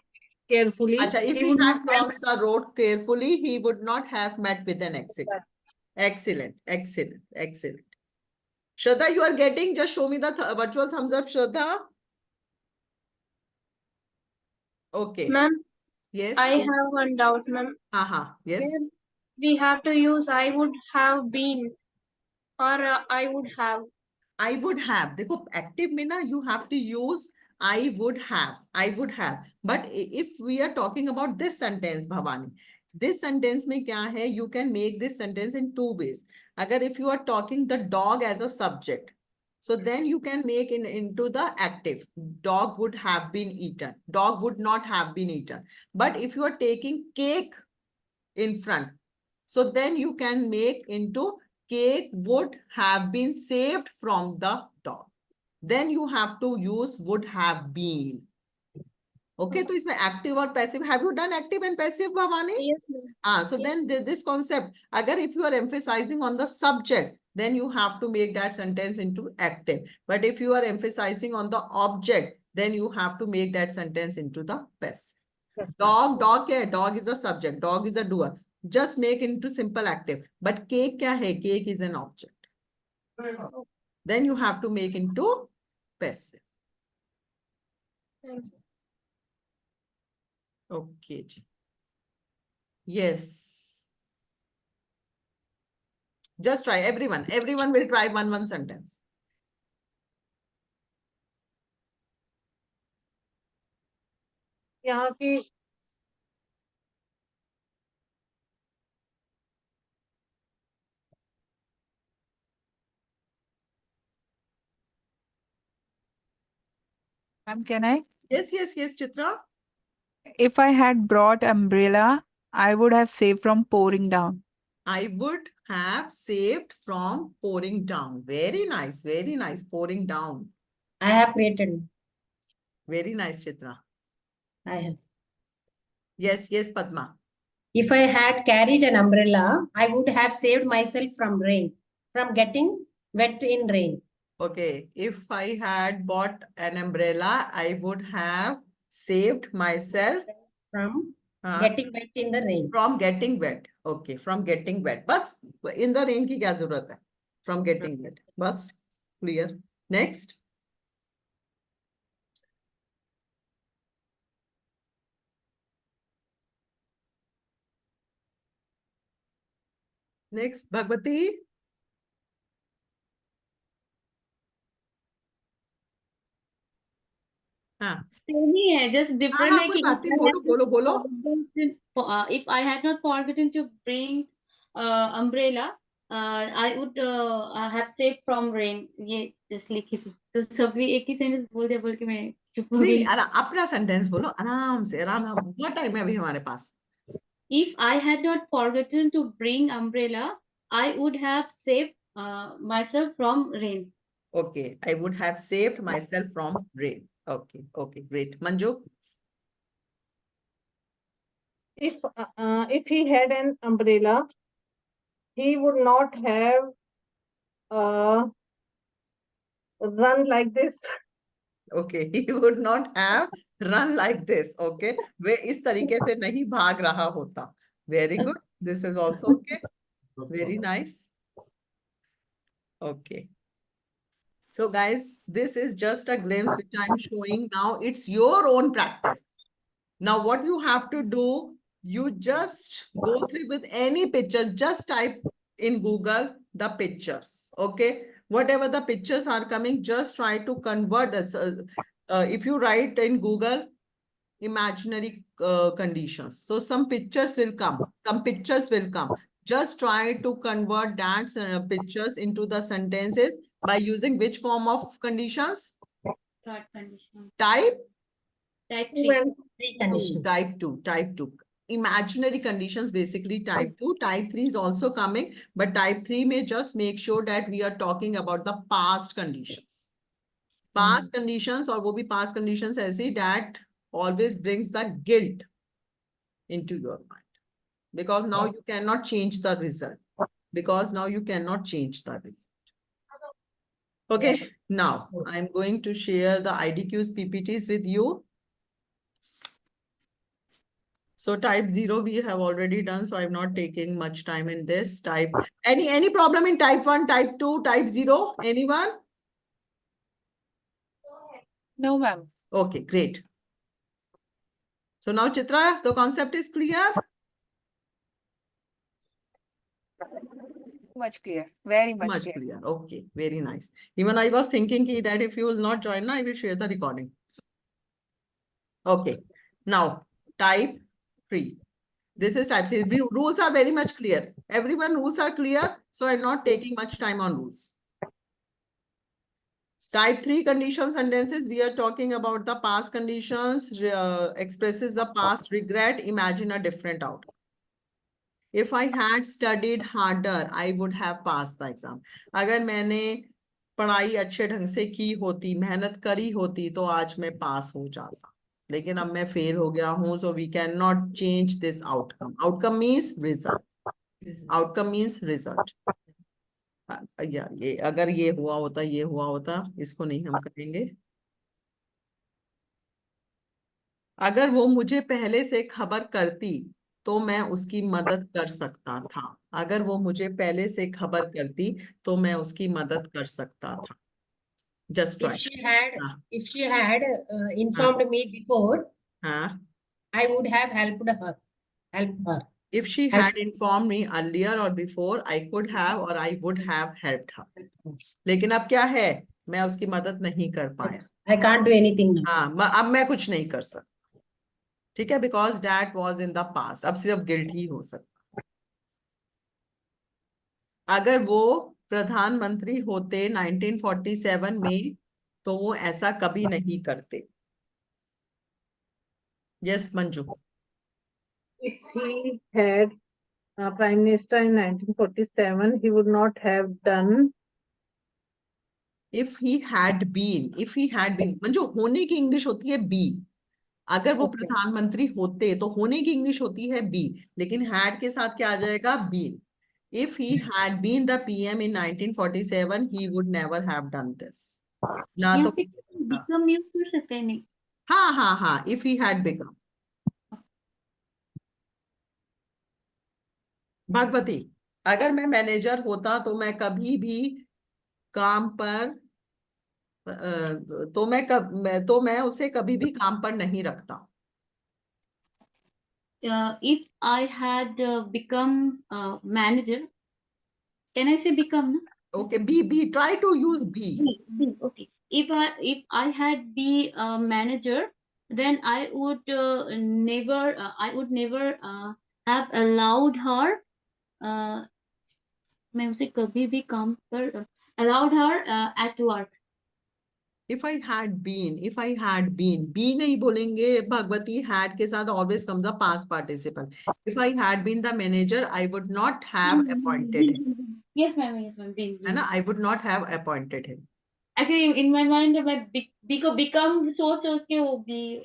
carefully, Acha, if he would had not have crossed the road carefully, he would not have met with an accident. Excellent, excellent, excellent. Shraddha, you are getting, just show me the virtual thumbs up, Shraddha. Okay. Ma'am, Yes. I Yes. have one doubt, ma'am. Yes. Where we have to use I would have been or I would have. I would have. देखो active में ना, you have to use I would have. I would have. But if we are talking about this sentence, Bhavani, this sentence में क्या है? You can make this sentence in two ways. अगर if you are talking the dog as a subject, so then you can make into the active. Dog would have been eaten. Dog would not have been eaten. But if you are taking cake in front, so then you can make into cake would have been saved from the dog. Then you have to use would have been. Okay, so इसमें active और passive. Have you done active and passive, Bhavani? Yes, ma'am. So then this concept, agar if you are emphasizing on the subject, then you have to make that sentence into active. But if you are emphasizing on the object, then you have to make that sentence into the passive. Dog क्या है? Dog is a subject. Dog is a doer. Just make into simple active. But cake क्या है? Cake is an object. Then you have to make into passive. Thank you. Okay. Yes. Just try, everyone. Everyone will try one sentence. यहाँ की Ma'am, can I? Yes, yes, yes, Chitra. If I had brought umbrella, I would have saved from pouring down. I would have saved from pouring down. Very nice, pouring down. I have created. Very nice, Chitra. I have. Yes, yes, Padma. If I had carried an umbrella, I would have saved myself from rain, from getting wet in rain. Okay, if I had bought an umbrella, I would have saved myself From हाँ, getting wet in the rain. from getting wet. Okay, from getting wet. बस in the rain की क्या जरूरत है? From getting wet. बस clear. Next. Next Bhagwati. हाँ Same ही है, just हाँ different हाँ, है कोई कि बात नहीं, बोलो बोलो बोलो. if I had not forgotten to bring umbrella, I would have saved from rain. ये just लिखी थी, तो सभी एक ही सेंटेंस बोल दिया बोल के मैं चुप हो नहीं गई. नहीं, अपना सेंटेंस बोलो आराम से, आराम. बहुत टाइम है अभी हमारे पास. If I had not forgotten to bring umbrella, I would have saved myself from rain. Okay, I would have saved myself from rain. Okay, okay, great. Manju. If he had an umbrella, he would not have run like this. Okay, he would not have run like this. Okay, वे इस तरीके से नहीं भाग रहा होता. Very good. This is also okay. Very nice. Okay. So guys, this is just a glimpse which I'm showing now. It's your own practice. Now what you have to do, you just go through with any picture, just type in Google the pictures, okay? Whatever the pictures are coming, just try to convert this. If you write in Google, imaginary conditions. So some pictures will come, some pictures will come. Just try to convert that pictures into the sentences by using which form of conditions? Third condition. Type Type Two 3. and Three two, conditions. type 2. Imaginary conditions, basically type 2. Type 3 is also coming, but type 3 may just make sure that we are talking about the past conditions. Past conditions, or wo bhi past conditions ऐसी that always brings the guilt into your mind. Because now you cannot change the result. Because now you cannot change the result. Okay, now I'm going to share the IDQs PPTs with you. So type 0 we have already done, so I'm not taking much time in this. Type any problem in type 1, type 2, type 0? Anyone? No, ma'am. Okay, great. So now Chitra, the concept is clear? Much clear. Very much Much clear. clear. Okay, very nice. Even I was thinking that if you will not join, I will share the recording. Okay, now type 3. This is type 3. Rules are very much clear. Everyone rules are clear. So I'm not taking much time on rules. Type 3 condition sentences, we are talking about the past conditions, expresses the past regret, imagine a different outcome. If I had studied harder, I would have passed the exam. अगर मैंने पढ़ाई अच्छे ढंग से की होती, मेहनत करी होती, तो आज मैं पास हो जाता. लेकिन अब मैं फेल हो गया हूं, so we cannot change this outcome. Outcome means result. Outcome means result. ये अगर ये हुआ होता, इसको नहीं हम करेंगे. अगर वो मुझे पहले से खबर करती तो मैं उसकी मदद कर सकता था. अगर वो मुझे पहले से खबर करती तो मैं उसकी मदद कर सकता था. Just If try. she had, हाँ if she had हाँ informed me before, हाँ. I would have helped her. Help her. If she Help. had informed me earlier or before, I could have or I would have helped her. लेकिन अब क्या है, मैं उसकी मदद नहीं कर पाया. I can't do anything now. हाँ, अब मैं कुछ नहीं कर सकता. ठीक है, because that was in the past. अब सिर्फ गिल्ट ही हो सकता. अगर वो प्रधानमंत्री होते 1947 में तो वो ऐसा कभी नहीं करते. Yes Manju. if he had Prime Minister in 1947, he would not have done. If he had been Manju, होने की इंग्लिश होती है बी. अगर वो Okay. प्रधानमंत्री होते तो होने की इंग्लिश होती है बी, लेकिन हैड के साथ क्या आ जाएगा, been. If he had been the PM in 1947, he would never have done this. ना यहाँ तो पे become यूज कर सकते हैं नहीं. हाँ, if he had become. Bhagwati, अगर मैं मैनेजर होता तो मैं कभी भी काम पर तो मैं उसे कभी भी काम पर नहीं रखता. If I had become manager, Can I say become? No? Okay, B. Try to use B. Okay. If I had be a manager, then I would never have allowed her मैं उसे कभी भी काम पर allowed her at work. If I had been, be नहीं बोलेंगे, Bhagwati had के साथ always comes a past participle. If I had been the manager, I would not have appointed him. Yes, ma'am. Yes, ma'am. है ना? I would not have appointed him. Actually, in my mind, मैं become सोच के वो भी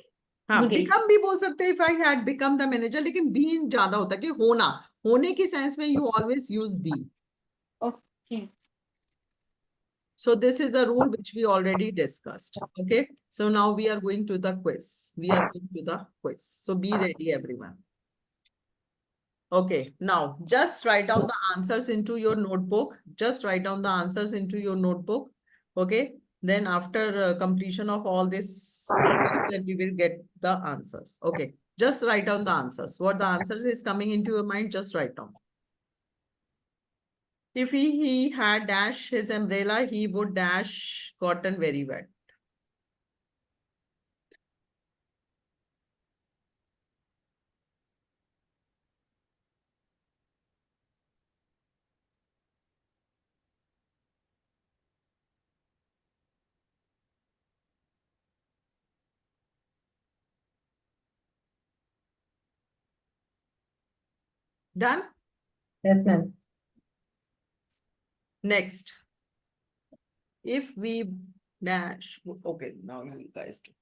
हाँ, भूल गई. become भी बोल सकते हैं if I had become the manager, लेकिन being ज्यादा होता है कि होने की सेंस में you always use be. Okay. So this is a rule which we already discussed. Okay. So now we are going to the quiz. So be ready, everyone. Okay. Now just write down the answers into your notebook. Okay. Then after completion of all this, then we will get the answers. Okay. Just write down the answers. What the answers is coming into your mind, just write down. If he had dash his umbrella, he would dash cotton very wet. Done? Yes, ma'am. Next. If we dash, okay, now you guys do.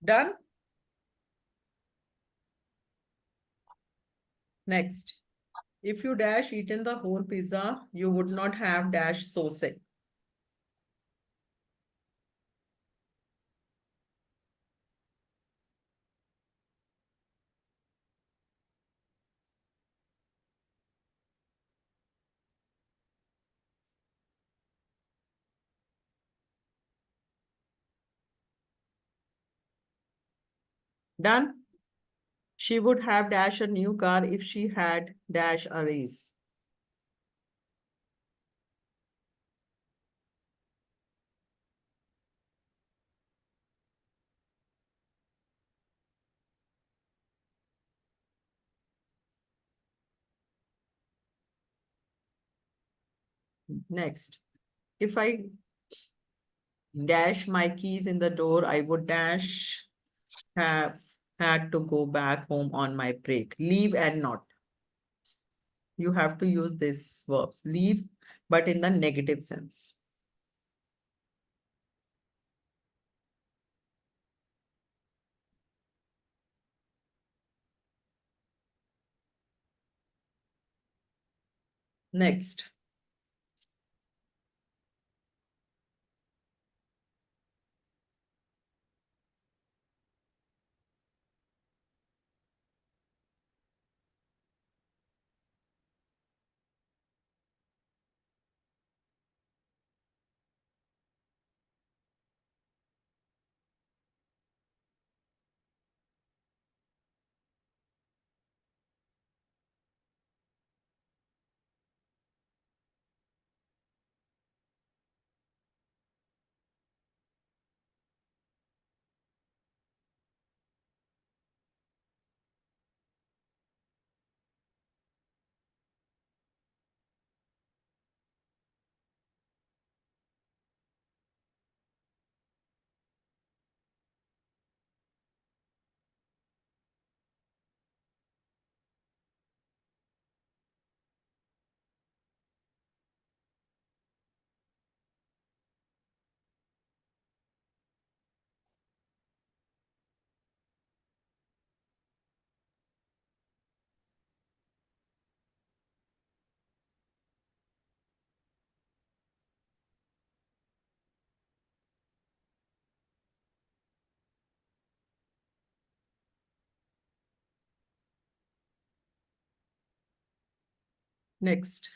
Done? Next. If you dash eaten the whole pizza, you would not have dash so sick. Done? She would have dash a new car if she had dash a raise. Next. If I dash my keys in the door, I would dash have had to go back home on my break. Leave and not. You have to use these verbs. Leave, but in the negative sense. Next. Next.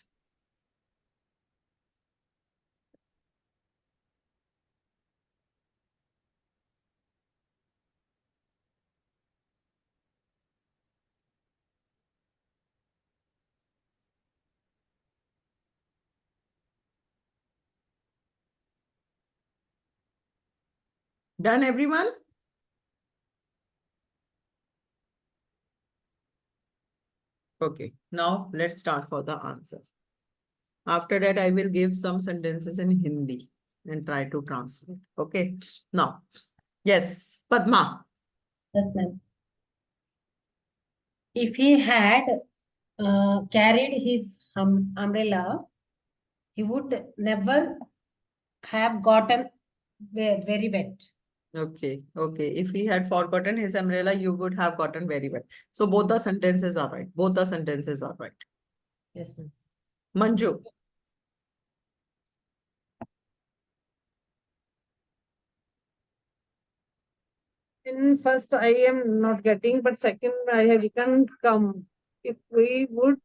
Done, everyone? Okay, now let's start for the answers. After that, I will give some sentences in Hindi and try to translate. Okay, now, yes, Padma. Yes, ma'am. If he had carried his umbrella, he would never have gotten very wet. Okay, okay. If he had forgotten his umbrella, you would have gotten very wet. So both the sentences are right. Both the sentences are right. Yes, ma'am. Manju. In first, I am not getting, but second, we can come. If we would,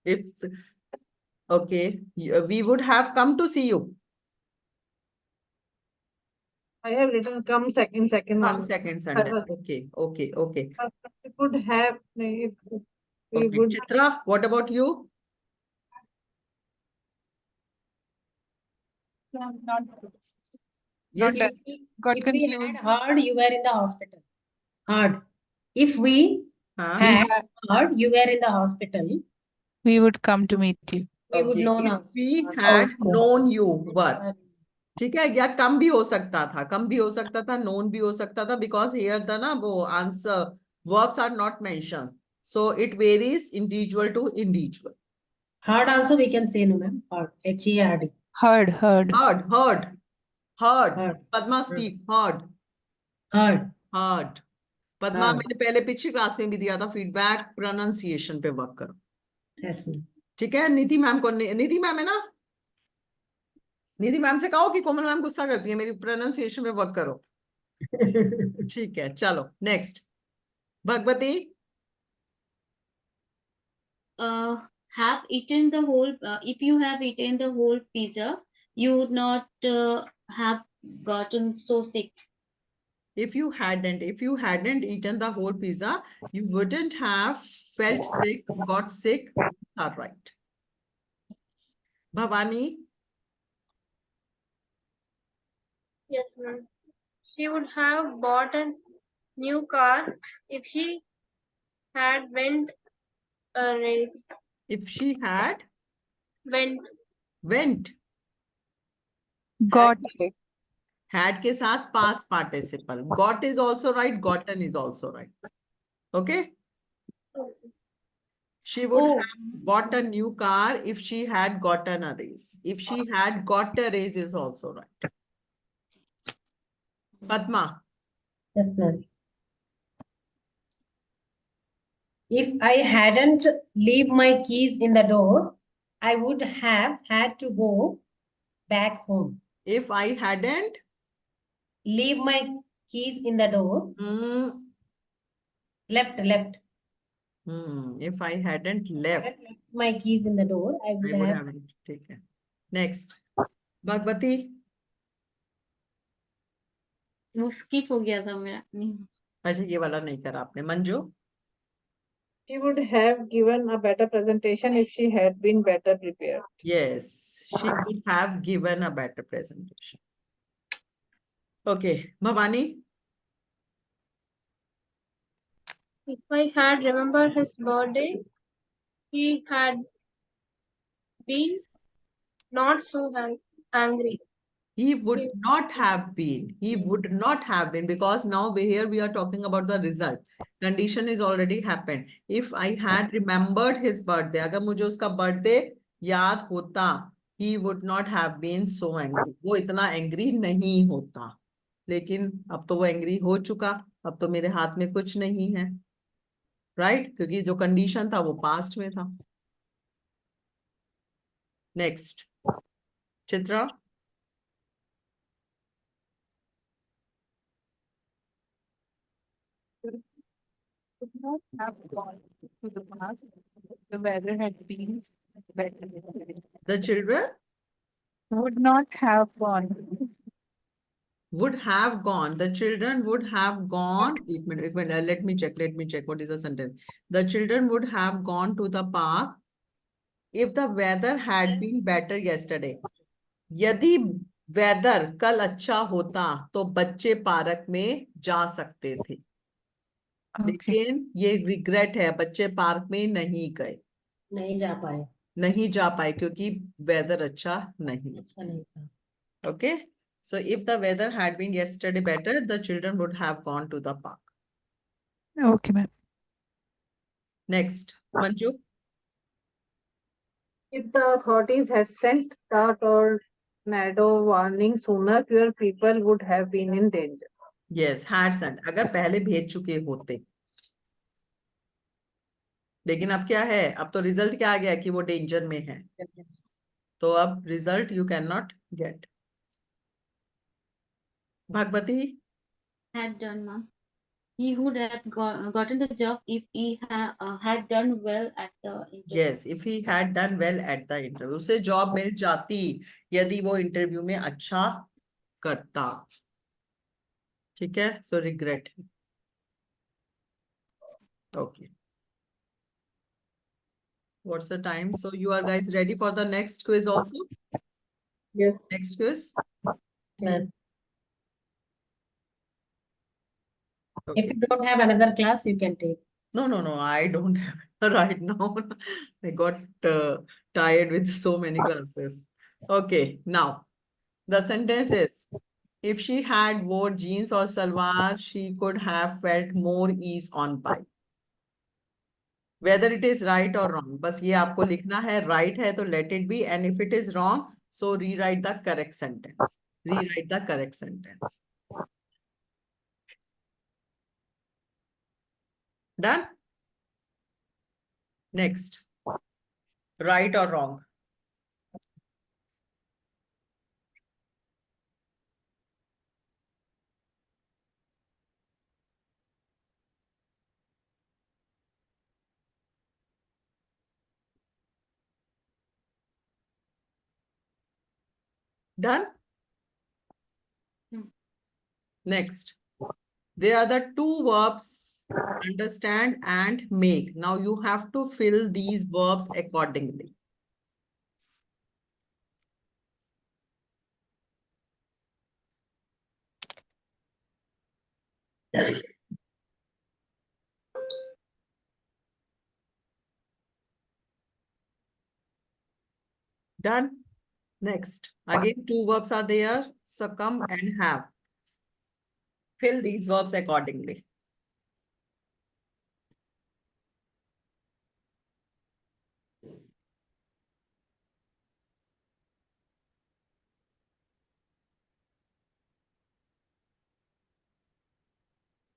If, okay, we would have come to see you. I have written come second one. Second sentence. Okay, okay, okay. We would have, if we Okay, would, Chitra, what about you? Not Yes, Not got If we confused. had heard you were in the hospital. Heard. If we huh? We had ha- heard you were in the hospital, we would come to meet you. we would Okay, know if now. we had Okay. known you were. ठीक है, या कम भी हो सकता था, कम भी हो सकता था, known भी हो सकता था, because here the ना वो answer verbs are not mentioned, so it varies individual to individual. Heard also we can say no, ma'am. Heard. H-E-R-D. Heard. Heard. Heard. Padma speak. Heard. Padma Heard. मैंने पहले पिछली class में भी दिया था feedback, pronunciation पे work करो. Yes, ma'am. ठीक है, निधि मैम को, निधि मैम है ना, निधि मैम से कहो कि कोमल मैम गुस्सा करती है, मेरी प्रोनाउंसिएशन पे वर्क करो. ठीक है, चलो next. Bhagwati. Have eaten the whole, if you have eaten the whole pizza, you would not have gotten so sick. If you hadn't eaten the whole pizza, you wouldn't have felt sick, got sick. All right. Bhavani. Yes, ma'am. She would have bought a new car if she had went a race. If she had Went. Got it. Had के साथ past participle. Got is also right. Gotten is also right. Okay. She would Oh. have bought a new car if she had gotten a raise. If she had got a raise is also right. Padma. Yes, ma'am. If I hadn't leave my keys in the door, I would have had to go back home. If I hadn't Leave my keys in the door. Left. If I hadn't left, Left my keys in the door, I would have. ठीक है. Next. Bhagwati. वो skip हो गया था मेरा. नहीं. अच्छा, ये वाला नहीं करा आपने. Manju. she would have given a better presentation if she had been better prepared. Yes, she would have given a better presentation. Okay, Bhavani. If I had remembered his birthday, he had been not so angry. He would not have been. He would not have been, because now here we are talking about the result. Condition is already happened. If I had remembered his birthday, अगर मुझे उसका birthday याद होता, he would not have been so angry. वो इतना angry नहीं होता. लेकिन अब तो वो angry हो चुका. अब तो मेरे हाथ में कुछ नहीं है. Right? क्योंकि जो condition था वो past में था. Next. Chitra. Would not have gone. to the past, the weather had been better yesterday. The children Would not have gone. would have gone. The children would have gone. एक minute, let me check. Let me check. What is the sentence? The children would have gone to the park if the weather had been better yesterday. यदि weather कल अच्छा होता तो बच्चे park में जा सकते थे, Okay. लेकिन ये रिग्रेट है, बच्चे पार्क में नहीं गए, नहीं जा पाए, नहीं जा पाए क्योंकि वेदर अच्छा नहीं. अच्छा नहीं था. Okay, so if the weather had been yesterday better, the children would have gone to the park. Okay, ma'am. Next, Manju. If the authorities had sent the tornado warning sooner, fewer people would have been in danger. Yes, had sent. अगर पहले भेज चुके होते. लेकिन अब क्या है, अब तो रिजल्ट क्या आ गया कि वो डेंजर में है, तो अब result you can not get. Bhagwati. Had done, ma'am. He would have gotten the job if he had done well at the interview. Yes, if he had done well at the interview. उसे job मिल जाती यदि वो interview में अच्छा करता. ठीक है, सो regret. Okay. What's the time? So you are guys ready for the next quiz also? Yes. Next quiz? Ma'am, if Okay. you don't have another class, you can take. No, I don't have it right now. I got tired with so many classes. Okay, now the sentence is, if she had wore jeans or salwar, she could have felt more ease on bike. Whether it is right or wrong, बस ये आपको लिखना है. Right है तो let it be, and if it is wrong, so rewrite the correct sentence. Rewrite the correct sentence. Done? Next. Right or wrong? Done? Next. There are the two verbs, understand and make. Now you have to fill these verbs accordingly. Done? Next. Again, two verbs are there, succumb and have. Fill these verbs accordingly.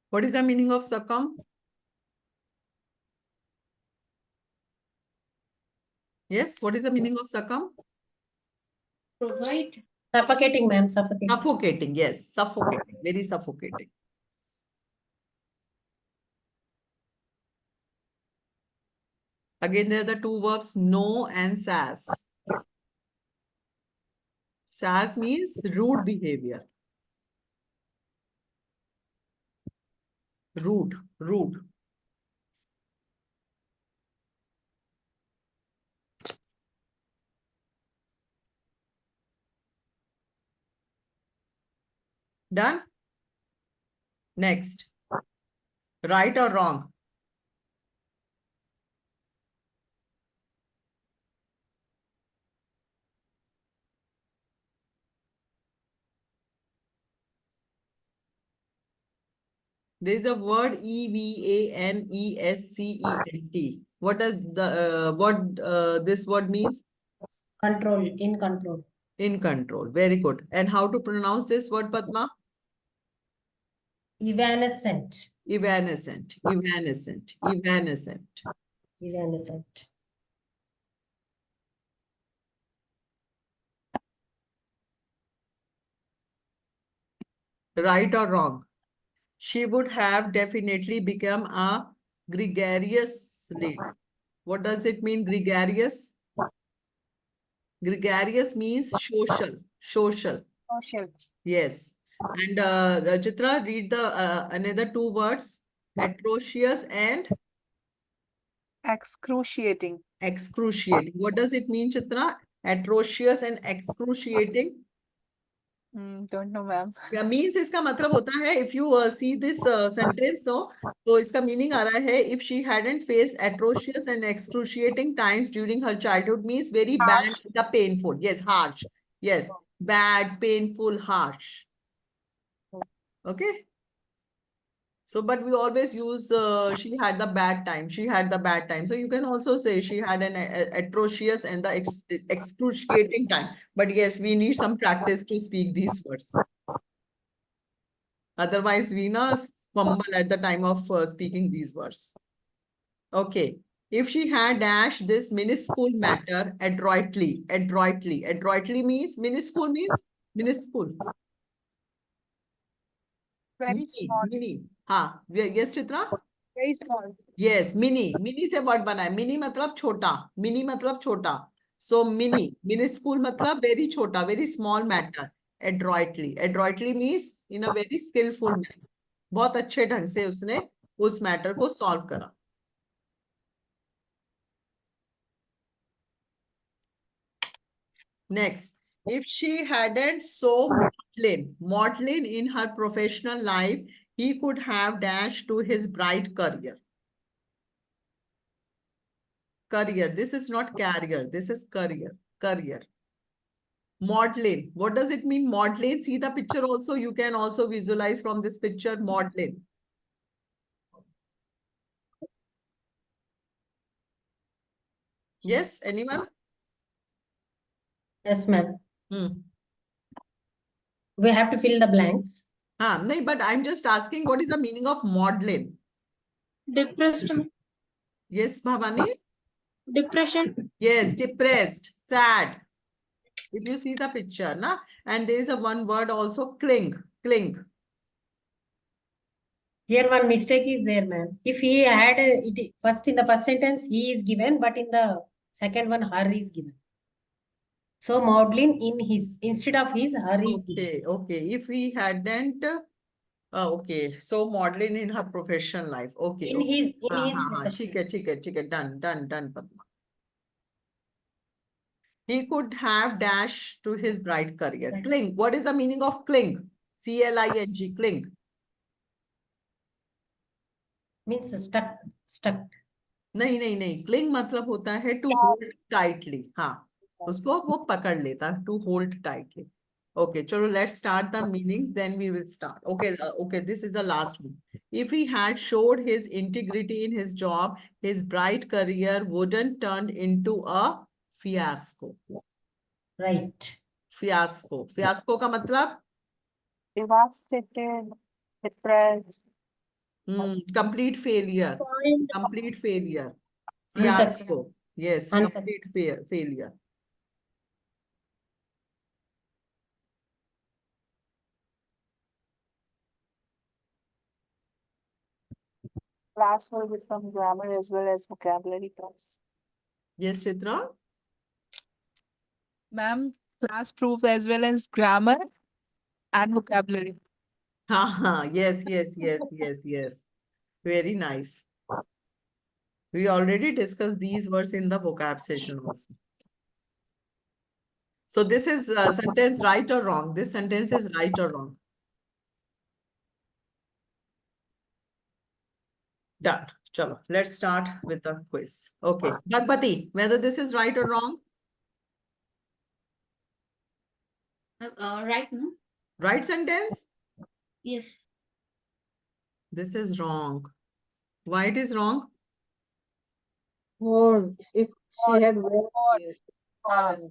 What is the meaning of succumb? Yes, what is the meaning of succumb? Provide. Suffocating, ma'am, suffocating. Suffocating, yes, suffocating, very suffocating. Again, there are the two verbs know and sass. Sass means rude behavior. Rude. Done? Next. Right or wrong? There is a word EVANESCENT. What does this word means? Control, in control. In control. Very good. And how to pronounce this word, Padma? Evanescent. Evanescent. Evanescent. Right or wrong? She would have definitely become a Gregariously. What does it mean, gregarious? Gregarious means social. Social. Social. Yes. And Chitra, read the another two words. Atrocious and Excruciating. excruciating. What does it mean, Chitra? Atrocious and excruciating. Don't know, ma'am. Yeah, means इसका मतलब होता है if you see this sentence, तो इसका meaning आ रहा है if she hadn't faced atrocious and excruciating times during her childhood means very bad, Harsh. the painful. Yes, harsh. Yes, bad, painful, harsh. Okay. So, but we always use she had the bad time. She had the bad time. So you can also say she had an atrocious and the excruciating time. But yes, we need some practice to speak these words. Otherwise, we fumble at the time of speaking these words. Okay. If she had dashed this minuscule matter adroitly, adroitly means minuscule means minuscule. Very small. Mini. हाँ, yes, Chitra? Very small. Yes, mini से word बना है mini मतलब छोटा mini मतलब छोटा सो mini मिनिस्कूल मतलब very छोटा very small matter adroitly means in a very skilful manner बहुत अच्छे ढंग से उसने उस मैटर को सॉल्व करा next if she hadn't so maudlin in her professional life he could have dashed to his bright career. This is not carrier. This is career. Maudlin. What does it mean? Maudlin. See the picture also. You can also visualize from this picture. Maudlin. Yes. Anyone? Yes, ma'am. Hmm. We have to fill the blanks. No, but I'm just asking what is the meaning of maudlin? Depressed. Yes, Bhavani? Depression. Yes, depressed, sad. If you see the picture, na? And there is a one word also, cling. Here one mistake is there, ma'am. If he had it first in the first sentence, he is given, but in the second one, her is given. So Maudlin in his instead of his, her is given. Okay. If we hadn't, okay. So modeling in her professional life. Okay. In his हाँ, profession. ठीक है. Done, Padma. He could have dashed to his bright career. Right. Cling. What is the meaning of cling? C-L-I-N-G, cling. Means stuck. नहीं. Cling मतलब होता है to hold tightly. हाँ. उसको वो पकड़ लेता to hold tightly. Okay, chalo, let's start the meanings, then we will start. Okay, this is the last one. If he had showed his integrity in his job, his bright career wouldn't turn into a fiasco. Right. Fiasco का मतलब? Devastated, depressed. Complete failure. Unsuccessful. Fiasco. Yes, Unsuccessful. complete failure. Class will become grammar as well as vocabulary class. Yes, Chitra? Ma'am, class proof as well as grammar and vocabulary. Yes. Very nice. We already discussed these words in the vocab session also. So this is sentence right or wrong? This sentence is right or wrong? Done. Chalo, let's start with the quiz. Okay. Bhagpati, whether this is right or wrong? Right, no? Right sentence? Yes. This is wrong. Why it is wrong? Worn. If she had worn.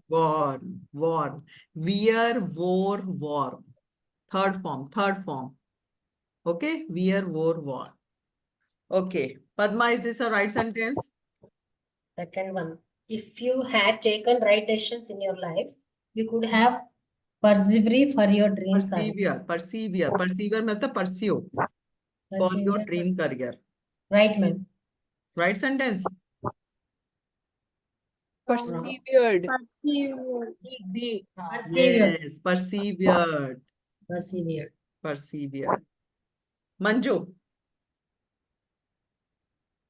Worn. Wear, wore, worn. Third form. Okay. Wear, wore, worn. Okay. Padma, is this a right sentence? Second one. If you had taken right decisions in your life, you could have persevered for your dream career. Persevere मतलब pursue for your dream career. Right, ma'am. Right sentence? Persevered. Persevered. B. Persevered. Yes, persevered. Persevered. Persevered. Manju,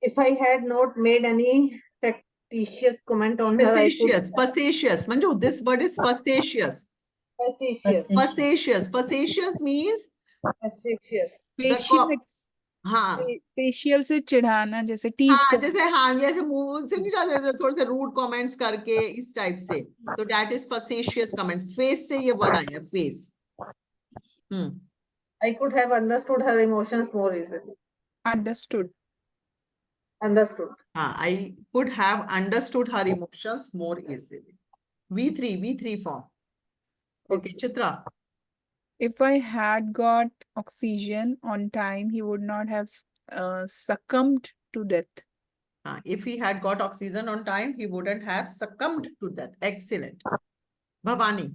If I had not made any facetious comment on her, I could facetious, facetious. Manju, this word is facetious. facetious. Facetious. Facetious means Facetious. the Facial हाँ facial से चिढ़ाना जैसे tease हाँ कर जैसे हाँ ये ऐसे मुंह से नहीं जाते थोड़े से रूड कमेंट्स करके इस टाइप से so that is facetious comments face से ये वर्ड आया face I could have understood her emotions more easily. understood. Understood. हाँ I could have understood her emotions more easily. V3 form. Okay, Chitra. If I had got oxygen on time, he would not have succumbed to death. If he had got oxygen on time, he wouldn't have succumbed to death. Excellent. Bhavani.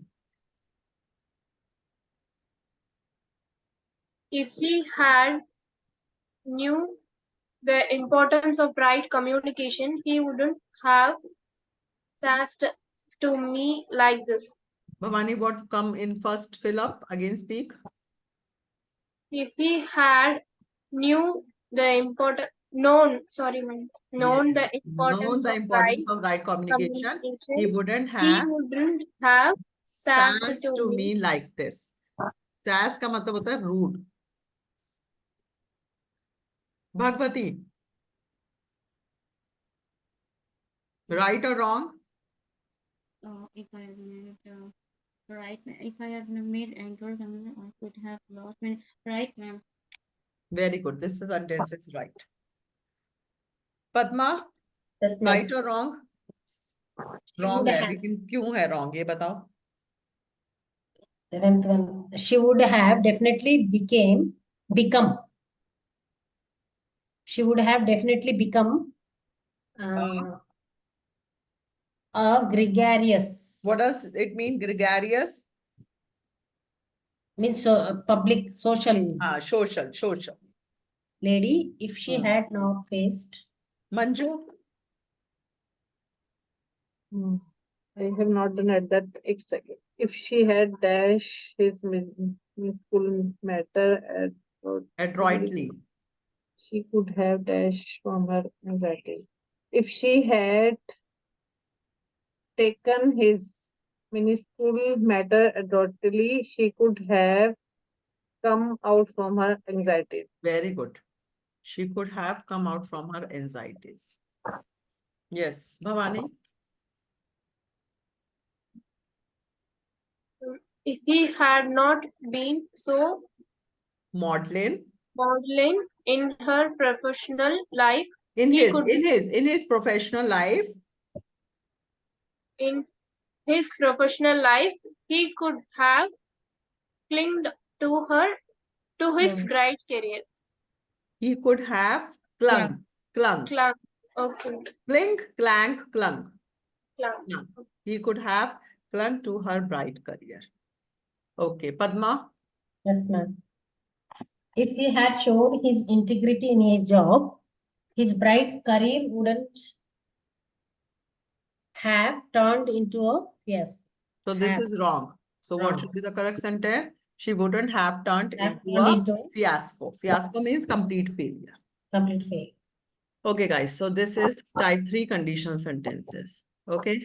If he had knew the importance of right communication, he wouldn't have sassed to me like this. Bhavani, what come in first fill up? Again speak. If he had knew the important known Yes. the Known importance the of right importance of right communication, he communication, wouldn't he have wouldn't have sassed sass to me like this. Sass का मतलब होता है rude. Bhagwati. Right or wrong? If I had made right, if I had made Android, I could have lost my right, ma'am. Very good. This is sentence is right. Padma, Yes, ma'am. right or wrong? She Wrong would है have- लेकिन क्यों है wrong ये बताओ. Seventh one. She would have definitely become. She would have definitely become a gregarious. What does it mean? Gregarious? Means public social Social. lady if she had not faced. Manju, I have not done at that exactly. If she had dash his school matter adroitly. she could have dash from her anxiety. If she had taken his minuscule matter adroitly, she could have come out from her anxiety. Very good. She could have come out from her anxieties. Yes, Bhavani. If he had not been so Maudlin. maudlin in her professional life, In he his could in his professional life, in his professional life, he could have clinged to her to his bright career. he could have clung. Clung. Okay. Cling, clang, clung. Clung. Yeah. He could have clung to her bright career. Okay, Padma. Yes, ma'am. If he had showed his integrity in his job, his bright career wouldn't have turned into a fiasco. So this is wrong. So what should be the correct sentence? She wouldn't have turned into a fiasco. Fiasco means complete failure. Complete fail. Okay, guys. So this is type 3 conditional sentences. Okay.